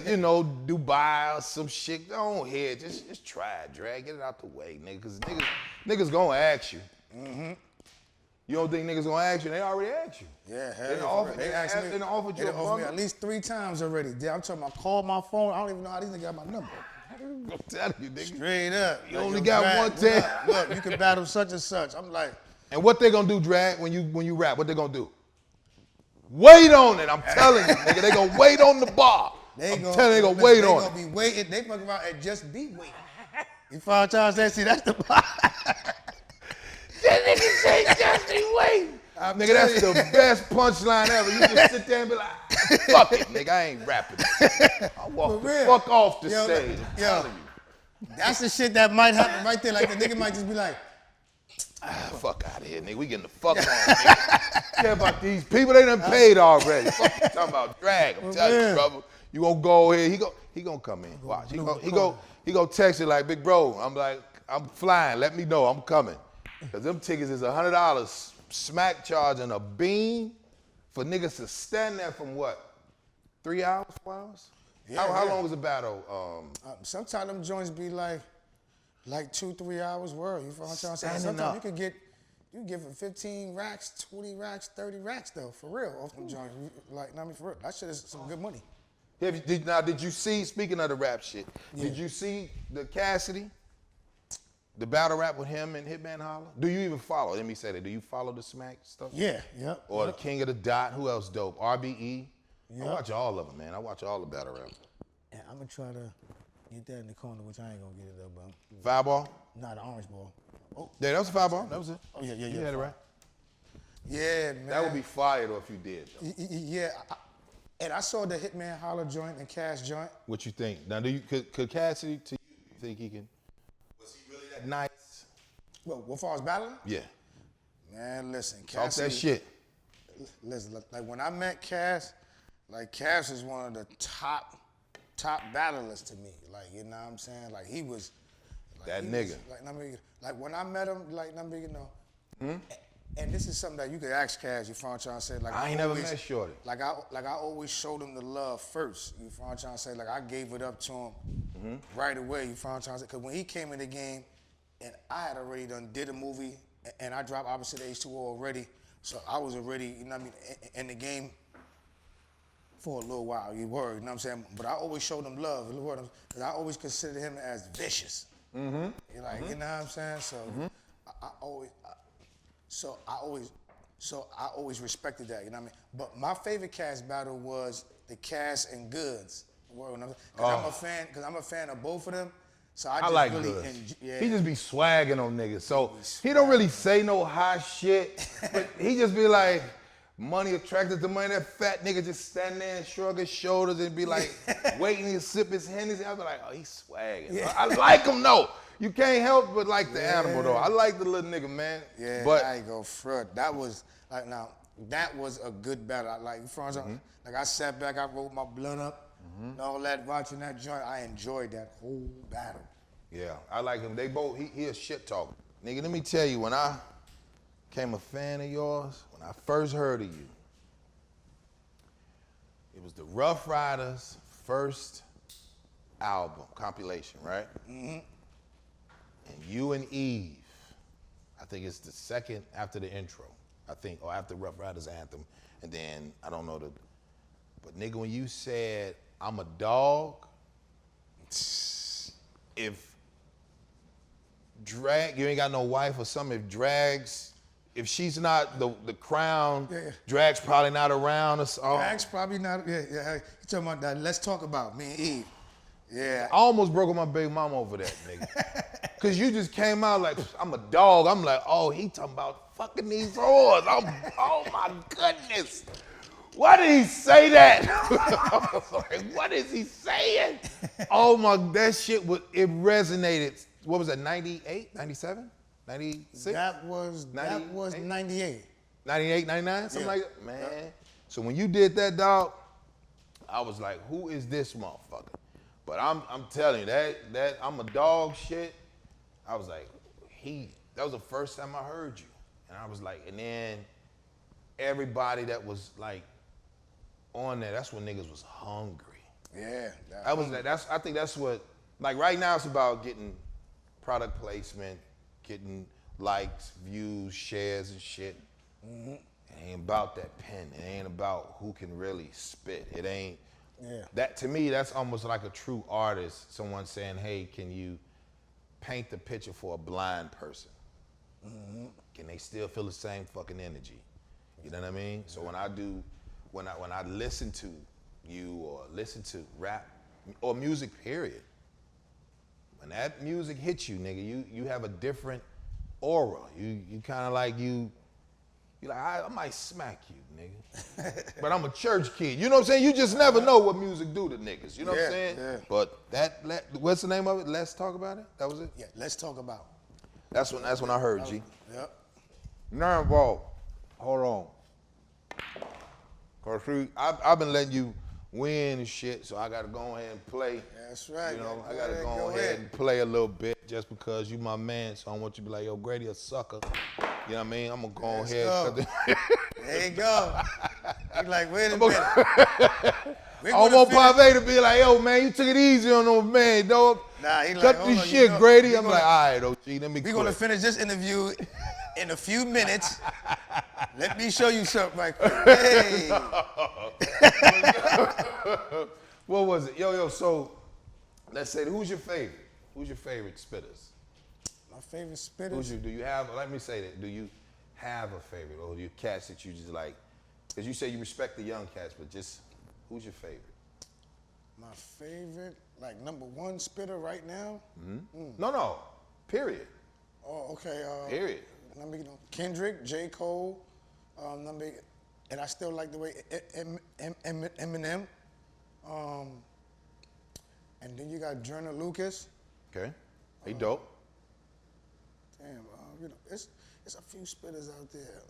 Dubai or some shit. Go ahead. Just try it, drag. Get it out the way, nigga. Because niggas gonna ask you. Mm-hmm. You don't think niggas gonna ask you? They already asked you. Yeah, they offered you a bundle. Me at least 3 times already. I'm talking about call my phone. I don't even know how these niggas got my number. I'm telling you, nigga. Straight up. You only got one time. Look, you can battle such and such. I'm like. And what they gonna do, Drag, when you rap? What they gonna do? Wait on it. I'm telling you, nigga. They gonna wait on the bar. They gonna wait on it. They gonna be waiting. They fucking about and just be waiting. You follow Charles? See, that's the bar. That nigga say just be waiting. Nigga, that's the best punchline ever. You just sit there and be like, fuck it, nigga, I ain't rapping. I walk the fuck off the stage. I'm telling you. That's the shit that might happen right there. Like the nigga might just be like, fuck out of here, nigga. We getting the fuck on, nigga. Care about these people, they done paid already. Fuck you talking about Drag. I'm telling you, brother. You gonna go ahead, he gonna come in. Watch. He go text you like, big bro. I'm like, I'm flying. Let me know I'm coming. Cause them tickets is $100 smack charging a bean for niggas to stand there from what? 3 hours, 4 hours? Yeah, how long is the battle? Sometimes them joints be like 2-3 hours worth. You follow what I'm saying? Sometimes up. you can get for 15 racks, 20 racks, 30 racks though, for real, off them joints. Like, I mean, for real, that shit is some good money. Did you see, speaking of the rap shit, did you see the Cassidy? The battle rap with him and Hitman Holla? Do you even follow? Let me say that. Do you follow the Smack stuff? Yeah. Or the King of the Dot? Who else dope? RBE? Yep. I watch all of them, man. I watch all the battle raps. Yeah, I'm going to try to get that in the corner, which I ain't going to get it though, bro. Fireball? Nah, the orange ball. Oh. Yeah, that was a fireball. That was it. Oh, yeah. You had it right. Yeah, man. That would be fire though if you did, though. Yeah. And I saw the Hitman Holla joint and Cash joint. What you think? Now, could Cassidy, to you think he can? Was he really that nice? Well, what far as battling? Yeah. Man, listen, Cassidy. Talk that shit. Listen, like when I met Cass, like Cass is one of the top battlers to me. Like, you know what I'm saying? Like he was. Like, that nigga. Like when I met him, like, And this is something that you could ask Cash, you feel what I'm trying to say? Like I ain't never met Shorty. Like I always showed him the love first, you feel what I'm trying to say? Like I gave it up to him right away, you feel what I'm trying to say? Because when he came in the game, and I had already did a movie, and I dropped Opposite H2O already, so I was already, you know what I mean, in the game for a little while, you were, you know what I'm saying? But I always showed him love, because I always considered him as vicious. You like, you know what I'm saying? So I always respected that, you know what I mean? But my favorite Cash battle was the Cash and Goods. Because I'm a fan of both of them. So I just like really Goods. He just be swagging on niggas. So he don't really say no hot shit, but he just be like, money attracted to money. That fat nigga just stand there and shrug his shoulders and be like, waiting to sip his Hennessy. I be like, oh, he's swagging. Yeah. I like him, though. You can't help but like the animal, though. I like the little nigga, man. Yeah, but I ain't go front. That was, like, now, that was a good battle. Like, like I sat back, I rolled my blunt up, and all that, watching that joint. I enjoyed that whole battle. Yeah, I like him. They both, he a shit talker. Nigga, let me tell you, when I became a fan of yours, when I first heard of you, it was the Rough Riders' first album, compilation, right? And you and Eve, I think it's the second after the intro, I think, or after Rough Riders anthem, and then, I don't know but nigga, when you said, I'm a dog, if drag, you ain't got no wife or something, if she's not the crown, drag's probably not around us. Drag's probably not, You talking about that, let's talk about me and Eve. Yeah. I almost broke up my baby mama over that, nigga. Cause you just came out like, I'm a dog. I'm like, oh, he talking about fucking these whores. Oh my goodness. Why did he say that? I was like, what is he saying? Oh my, that shit it resonated. What was that, 98, 97, 96? That was 98. 98, 99, something like that? Man. So when you did that, dog, I was like, who is this motherfucker? But I'm telling you, that I'm a dog shit, I was like, that was the first time I heard you. And I was like, and then everybody that was like on there, that's when niggas was hungry. Yeah. I think that's what, like right now it's about getting product placement, getting likes, views, shares and shit. It ain't about that pen. It ain't about who can really spit. It ain't, that to me, that's almost like a true artist, someone saying, hey, can you paint the picture for a blind person? Can they still feel the same fucking energy? You know what I mean? So when I listen to you or listen to rap or music, period, when that music hits you, nigga, you have a different aura. You kind of like you're like, I might smack you, nigga. But I'm a church kid. You know what I'm saying? You just never know what music do to niggas. You know what I'm saying? Yeah. But what's the name of it? Let's Talk About It? That was it? Yeah, Let's Talk About. That's when I heard G. Yep. Now involved. Hold on. Cause I've been letting you win and shit, so I gotta go ahead and play. That's right. You know, I gotta go ahead and play a little bit just because you my man, so I don't want you to be like, yo, Grady a sucker. You know what I mean? I'm gonna go ahead. There you go. You like, wait a minute. I want Pave to be like, yo, man, you took it easy on those man, dog. Nah, he like, cut this shit, Grady. I'm like, all right, OG, let me We're gonna finish this interview in a few minutes. Let me show you something right quick. Hey. What was it? Yo, so let's say, who's your favorite? Who's your favorite spitters? My favorite spitters? Do you have, let me say that, do you have a favorite, or do you cats that you just like, because you say you respect the young cats, but just, who's your favorite? My favorite, like number one spitter right now? No, period. Oh, okay. Period. Kendrick, J. Cole, and I still like the way Eminem. And then you got Joyner Lucas. Okay, he dope. Damn, it's a few spitters out there.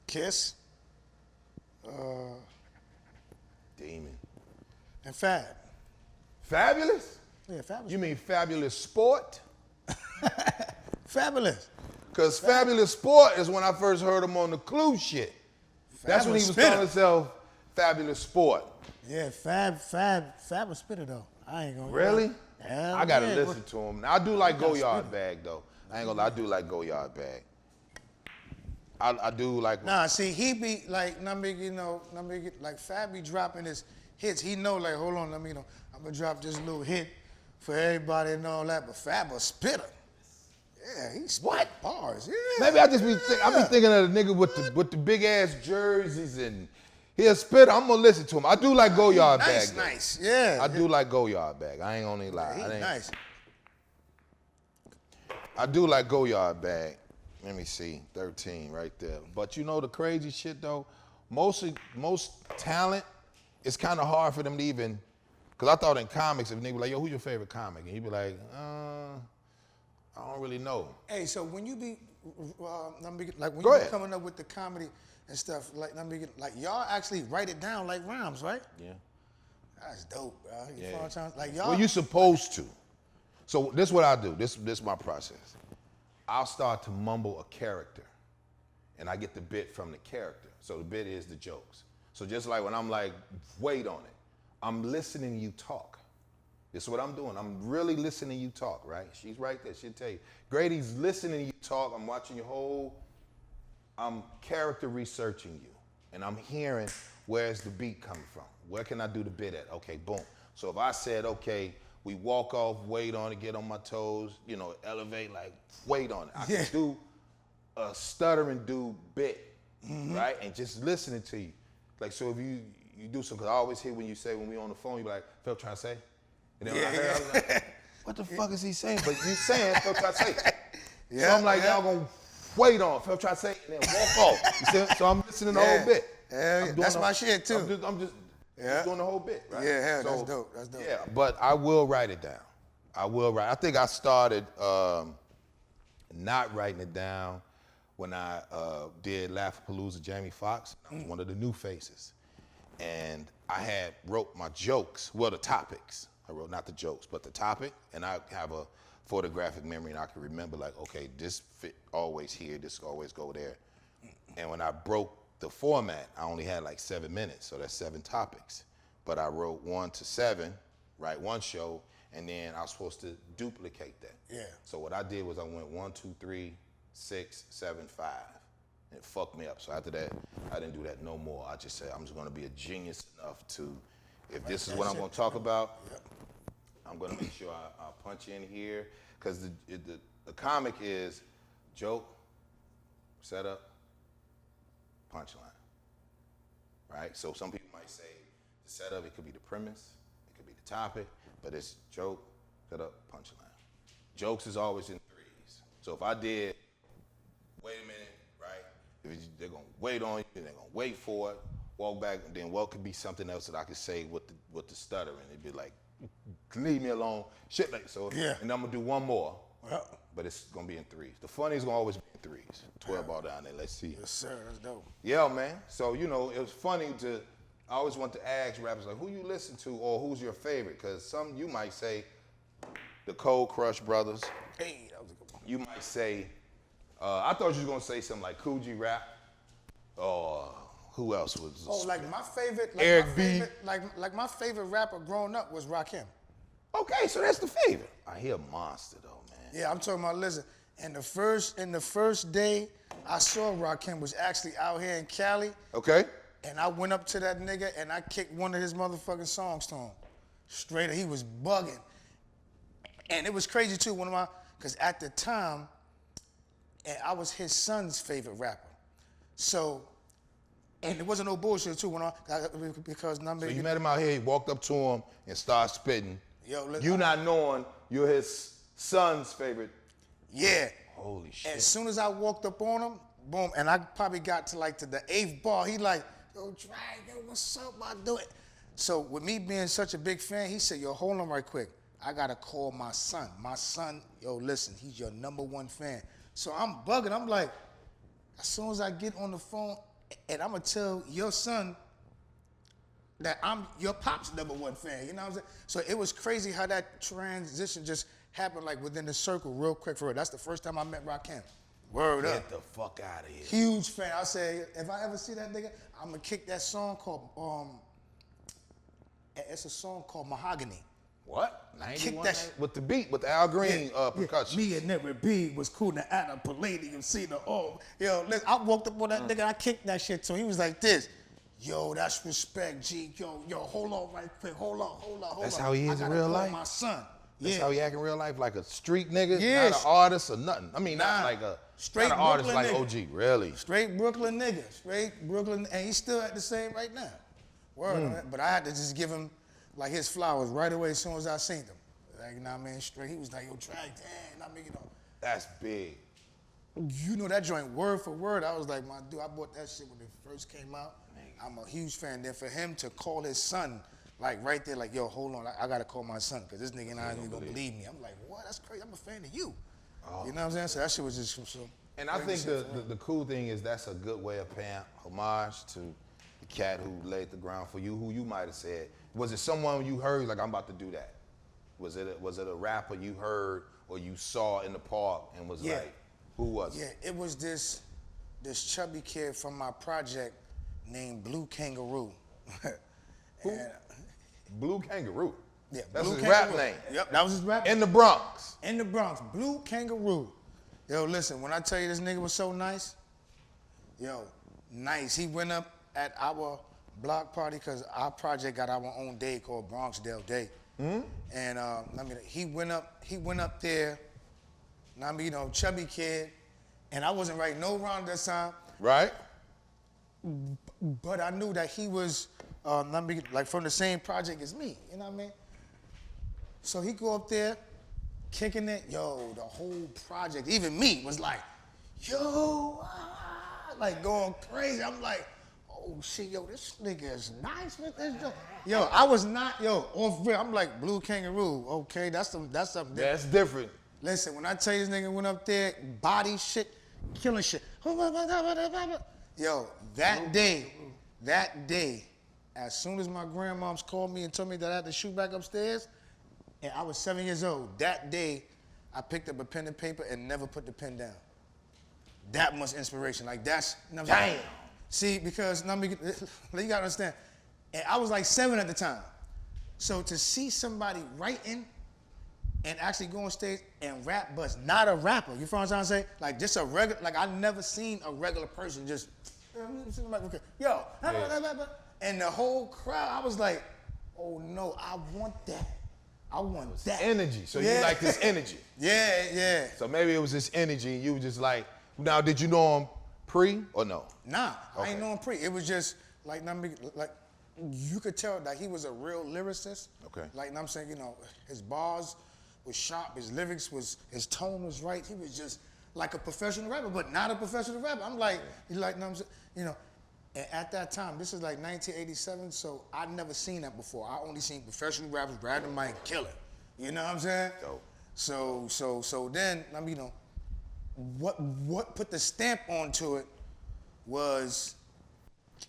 Kiss. Demon. And Fab. Fabulous? Yeah, Fabulous. You mean Fabulous Sport? Fabulous. Because Fabulous Sport is when I first heard him on the Clue shit. That's when he was calling himself Fabulous Sport. Yeah, Fab was spitter though. I ain't gonna. Really? Hell I gotta yeah, listen to him. Now, I do like Go Yard Bag though. I ain't gonna lie, I do like Go Yard Bag. I do like. Nah, see, he be like, like Fab be dropping his hits. He know, like, hold on, I'm gonna drop this little hit for everybody and all that. But Fab a spitter. Yeah, he's what bars? Yeah. Maybe I just be thinking of the nigga with the big ass jerseys and he a spitter. I'm gonna listen to him. I do like Go Yard Bag. Nice, yeah. I do like Go Yard Bag. I ain't gonna lie. He's nice. I do like Go Yard Bag. Let me see, 13 right there. But you know the crazy shit though, most talent, it's kind of hard for them to even, cause I thought in comics, if a nigga be like, yo, who's your favorite comic? And he'd be like, I don't really know. Hey, so when you be, like when Go you ahead. be coming up with the comedy and stuff, like y'all actually write it down like rhymes, right? Yeah. That's dope, bro. You Yeah. follow what I'm saying? Like y'all. Well, you supposed to. So this is what I do. This is my process. I'll start to mumble a character, and I get the bit from the character. So the bit is the jokes. So just like when I'm like, wait on it, I'm listening to you talk. This is what I'm doing. I'm really listening to you talk, right? She's right there. She'll tell you. Grady's listening to you talk. I'm watching your whole, I'm character researching you, and I'm hearing where's the beat coming from. Where can I do the bit at? Okay, boom. So if I said, okay, we walk off, wait on it, get on my toes, elevate, like, wait on it. I can do a stuttering dude bit, right? And just listening to you. Like, so if you do something, because I always hear when you say, when we on the phone, you be like, Phil trying to say? And then when I heard, I was like, what the fuck is he saying? But you saying, Phil trying to say. So I'm like, y'all gonna wait on Phil trying to say, and then walk off. You see? So I'm listening to the whole bit. Yeah, that's my shit, too. I'm just doing the whole bit, right? Yeah, that's dope. That's dope. Yeah, but I will write it down. I think I started not writing it down when I did Laugh-A-Palooza Jamie Foxx. I was one of the new faces. And I wrote my jokes, well, the topics. I wrote not the jokes, but the topic. And I have a photographic memory and I can remember like, okay, this fit always here, this always go there. And when I broke the format, I only had like 7 minutes, so that's 7 topics. But I wrote 1 to 7, right, one show, and then I was supposed to duplicate that. Yeah. So what I did was I went 1, 2, 3, 6, 7, 5. And it fucked me up. So after that, I didn't do that no more. I just said I'm just gonna be a genius enough to, if this is what I'm gonna talk about, I'm gonna make sure I punch in here. Because the comic is joke, setup, punchline, right? So some people might say the setup, it could be the premise, it could be the topic, but it's joke, setup, punchline. Jokes is always in 3s. So if I did, wait a minute, right? They're gonna wait on you, they're gonna wait for it, walk back, and then what could be something else that I could say with the stuttering? It'd be like, leave me alone, shit like so. Yeah. And I'm gonna do one more. But it's gonna be in 3s. The funny's gonna always be in 3s. 12 ball down there, let's see. Yes, sir, that's dope. Yeah, man. So, it was funny I always want to ask rappers, like, who you listen to or who's your favorite? Because you might say the Cold Crush Brothers. Hey, that was a good one. You might say, I thought you was gonna say something like Coogee Rap, or who else was? Oh, like my favorite, Eric my B. favorite, like my favorite rapper growing up was Rakim. Okay, so that's the favorite. I hear Monster though, man. Yeah, I'm talking about, listen, and the first day I saw Rakim was actually out here in Cali. Okay. And I went up to that nigga and I kicked one of his motherfucking songs to him. Straight up, he was bugging. And it was crazy too, because at the time, and I was his son's favorite rapper. So, and it wasn't no bullshit too, because So you met him out here, he walked up to him and started spitting. Yo, look, you not knowing you're his son's favorite. Yeah. Holy shit. As soon as I walked up on him, boom, and I probably got to the 8th bar, he like, yo, Drag, yo, what's up, I do it. So with me being such a big fan, he said, yo, hold on right quick. I gotta call my son. My son, yo, listen, he's your #1 fan. So I'm bugging, I'm like, as soon as I get on the phone, and I'm gonna tell your son that I'm your pop's #1 fan, you know what I'm saying? So it was crazy how that transition just happened like within the circle real quick for real. That's the first time I met Rakim. Word up. Get the fuck out of here. Huge fan. I say, if I ever see that nigga, I'm gonna kick that song called, it's a song called Mahogany. What? Kick 91 that shit. with the beat, with the Al Green percussion. Me and Never B was cool at a Palladium, see the Yo, listen, I walked up on that nigga, I kicked that shit to him. He was like this. Yo, that's respect, G. Yo, hold on right quick. Hold on. That's how he is in real life? My son. That's how he act in real life, like a street nigga, Yeah. not an artist or nothing. I mean, not like a straight not an artist Brooklyn like nigga. OG, really. Straight Brooklyn nigga. Straight Brooklyn, and he's still at the same right now. Word, but I had to just give him like his flowers right away as soon as I seen him. Like, you know what I mean? Straight, he was like, yo, track, damn, I mean, That's big. you know that joint word for word. I was like, my dude, I bought that shit when it first came out. I'm a huge fan. Then for him to call his son, like right there, like, yo, hold on, I gotta call my son, because this nigga not even gonna believe me. I'm like, what? That's crazy. I'm a fan of you. You know what I'm saying? So that shit was just so. And I think the cool thing is that's a good way of paying homage to the cat who laid the ground for you, who you might have said. Was it someone you heard, like, I'm about to do that? Was it a rapper you heard or you saw in the park and was like, who was it? Yeah, it was this chubby kid from my project named Blue Kangaroo. Who? Blue Kangaroo? Yeah, That's Blue his Kangaroo. rap name. Yep, that was his rap name. In the Bronx. In the Bronx, Blue Kangaroo. Yo, listen, when I tell you this nigga was so nice, yo, nice. He went up at our block party because our project got our own day called Bronxdale Day. And I mean, he went up there, I mean, chubby kid, and I wasn't writing no rhyme at that time. Right? But I knew that he was, like from the same project as me, you know what I mean? So he go up there, kicking it, yo, the whole project, even me was like, yo, like going crazy. I'm like, oh shit, yo, this nigga is nice with this joke. Yo, I was not, off real. I'm like, Blue Kangaroo, okay, that's something different. That's different. Listen, when I tell you this nigga went up there, body shit, killing shit. Yo, that day, as soon as my grandmoms called me and told me that I had to shoot back upstairs, and I was 7 years old, that day, I picked up a pen and paper and never put the pen down. That much inspiration, like that's, Damn. See, because, you gotta understand, and I was like 7 at the time. So to see somebody writing and actually go on stage and rap, but not a rapper, you feel what I'm trying to say? Like just a regular, like I never seen a regular person just, yo, and the whole crowd, I was like, oh no, I want that. I want that. Energy. So you like this energy. Yeah. So maybe it was this energy and you were just like, now did you know him pre or no? Nah, I ain't know him pre. It was just like you could tell that he was a real lyricist. Okay. Like I'm saying, his bars was sharp, his lyrics was, his tone was right. He was just like a professional rapper, but not a professional rapper. I'm like, and at that time, this is like 1987, so I'd never seen that before. I only seen professional rappers grab the mic and kill it. You know what I'm saying? Dope. So then, what put the stamp onto it was,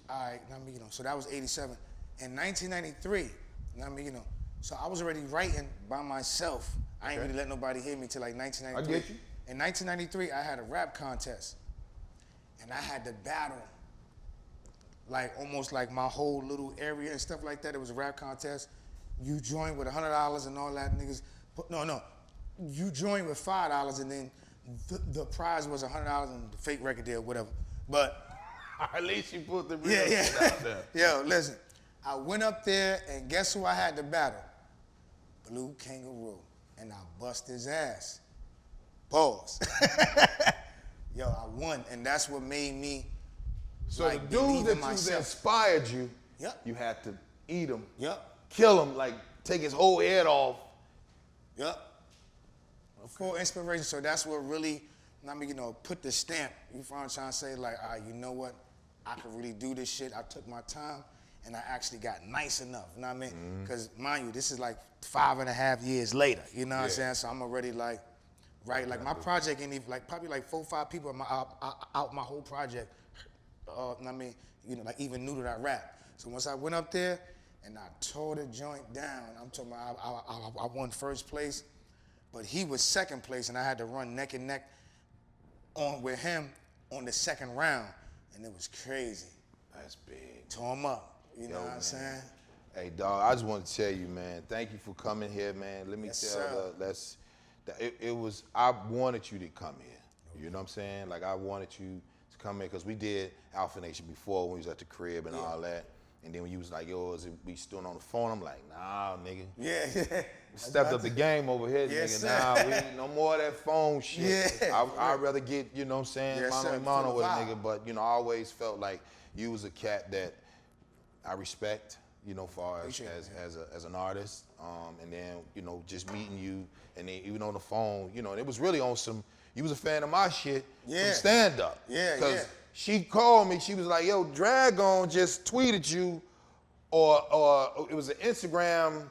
all right, so that was 87. In 1993, so I was already writing by myself. I ain't really let nobody hear me till like 1993. I get you. In 1993, I had a rap contest, and I had to battle, like almost like my whole little area and stuff like that. It was a rap contest. You join with $100 and all that, niggas. No. You join with $5 and then the prize was $100 and the fake record deal, whatever. But at least you put the real shit out there. Yo, listen. I went up there and guess who I had to battle? Blue Kangaroo. And I bust his ass. Pause. Yo, I won, and that's what made me. So the dude that inspired you, Yep. you had to eat him, Yep. kill him, like take his whole head off. Yep. Full inspiration. So that's what really, put the stamp. You know what I'm trying to say? Like, you know what? I could really do this shit. I took my time, and I actually got nice enough. You know what I mean? Because, mind you, this is like 5.5 years later. You know what I'm saying? So I'm already like, right? Like, my project ain't even, like, probably like 4 or 5 people out my whole project, like even knew that I rap. So once I went up there, and I tore the joint down, I'm talking about, I won first place. but he was second place, and I had to run neck and neck with him on the second round, and it was crazy. That's big. Tore him up. You know what I'm saying? Hey, dog, I just want to tell you, man, thank you for coming here, man. Let me I wanted you to come here. You know what I'm saying? Like, I wanted you to come here because we did Alpha Nation before when we was at the crib and all that. And then when you was like, yo, is it we still on the phone? I'm like, nah, nigga. Yeah. Stepped up the game over here, Yes, nigga. Nah, we no more of that phone shit. Yeah. I'd rather get, you know what I'm saying, Yes, mano sir. a mano with a Vibe. nigga. But, you know, I always felt like you was a cat that I respect, you know, far as an artist. And then, you know, just meeting you and then even on the phone, you know, and it was really on some, you was a fan of my shit from stand-up. Yeah. She called me, she was like, yo, Dragon just tweeted you, or it was an Instagram,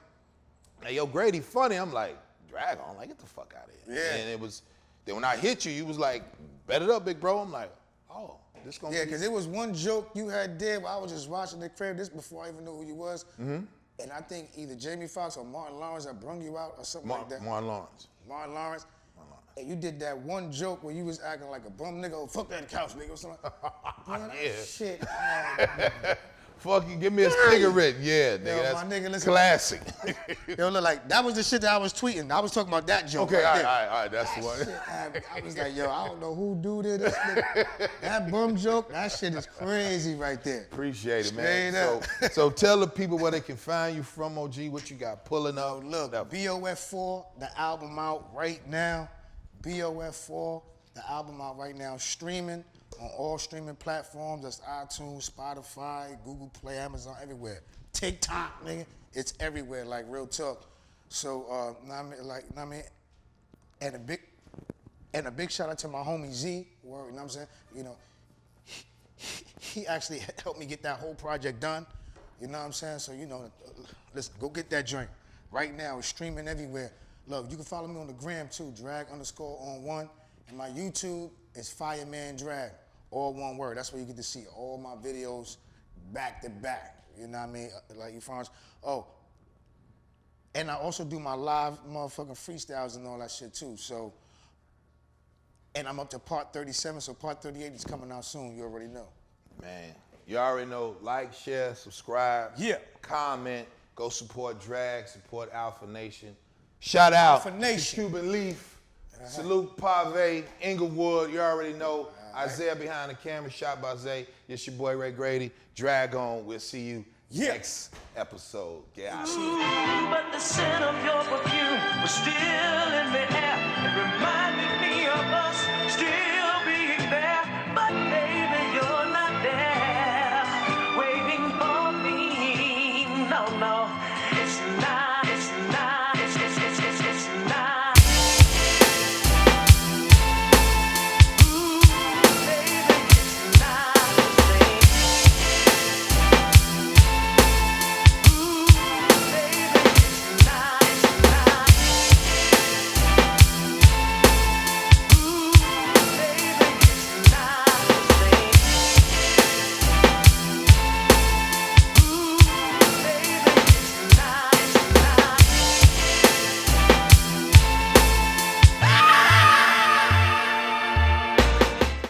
like, yo, Grady funny. I'm like, Dragon? Like, get the fuck out of here. Yeah. And it was, then when I hit you, you was like, bet it up, big bro. I'm like, oh, this gonna be. Because it was one joke you had did while I was just watching the crib, this before I even knew who you was. And I think either Jamie Foxx or Martin Lawrence had brung you out or something like that. Martin Lawrence. Martin Lawrence. And you did that one joke where you was acting like a bum nigga. Oh, fuck that couch, nigga, or something. Man, Yeah. Shit. Man. Fuck you, give me a cigarette. Yeah, nigga, Yo, that's my nigga, listen. classic. Yo, look, like, that was the shit that I was tweeting. I was talking about that joke. Okay, right all there. right, that's the one. Shit, I was like, yo, I don't know who do this. Nigga. That bum joke, that shit is crazy right there. Appreciate it, man. Straight up. So tell the people where they can find you from, OG, what you got pulling up. Look, BOF4, the album out right now. BOF4, the album out right now, streaming on all streaming platforms. That's iTunes, Spotify, Google Play, Amazon, everywhere. TikTok, nigga, it's everywhere, like real talk. So, and a big shout out to my homie Z, you know what I'm saying? You know, he actually helped me get that whole project done. You know what I'm saying? So, you know, listen, go get that joint. Right now, it's streaming everywhere. Look, you can follow me on the gram too, drag_on1. And my YouTube is Fireman Drag, all one word. That's where you get to see all my videos back to back. You know what I mean? Like you find. Oh, and I also do my live motherfucking freestyles and all that shit too. So, and I'm up to part 37, so part 38 is coming out soon. You already know. Man, you already know. Like, share, subscribe. Yeah. Comment. Go support Drag. Support Alpha Nation. Shout out Alpha Nation. to Cuban Leaf. Salute Pave, Inglewood. You already know. Isaiah behind the camera. Shot by Zay. It's your boy Ray Grady. Drag on. We'll see you next episode. Get out of here. But the scent of your perfume was still in the air. It reminds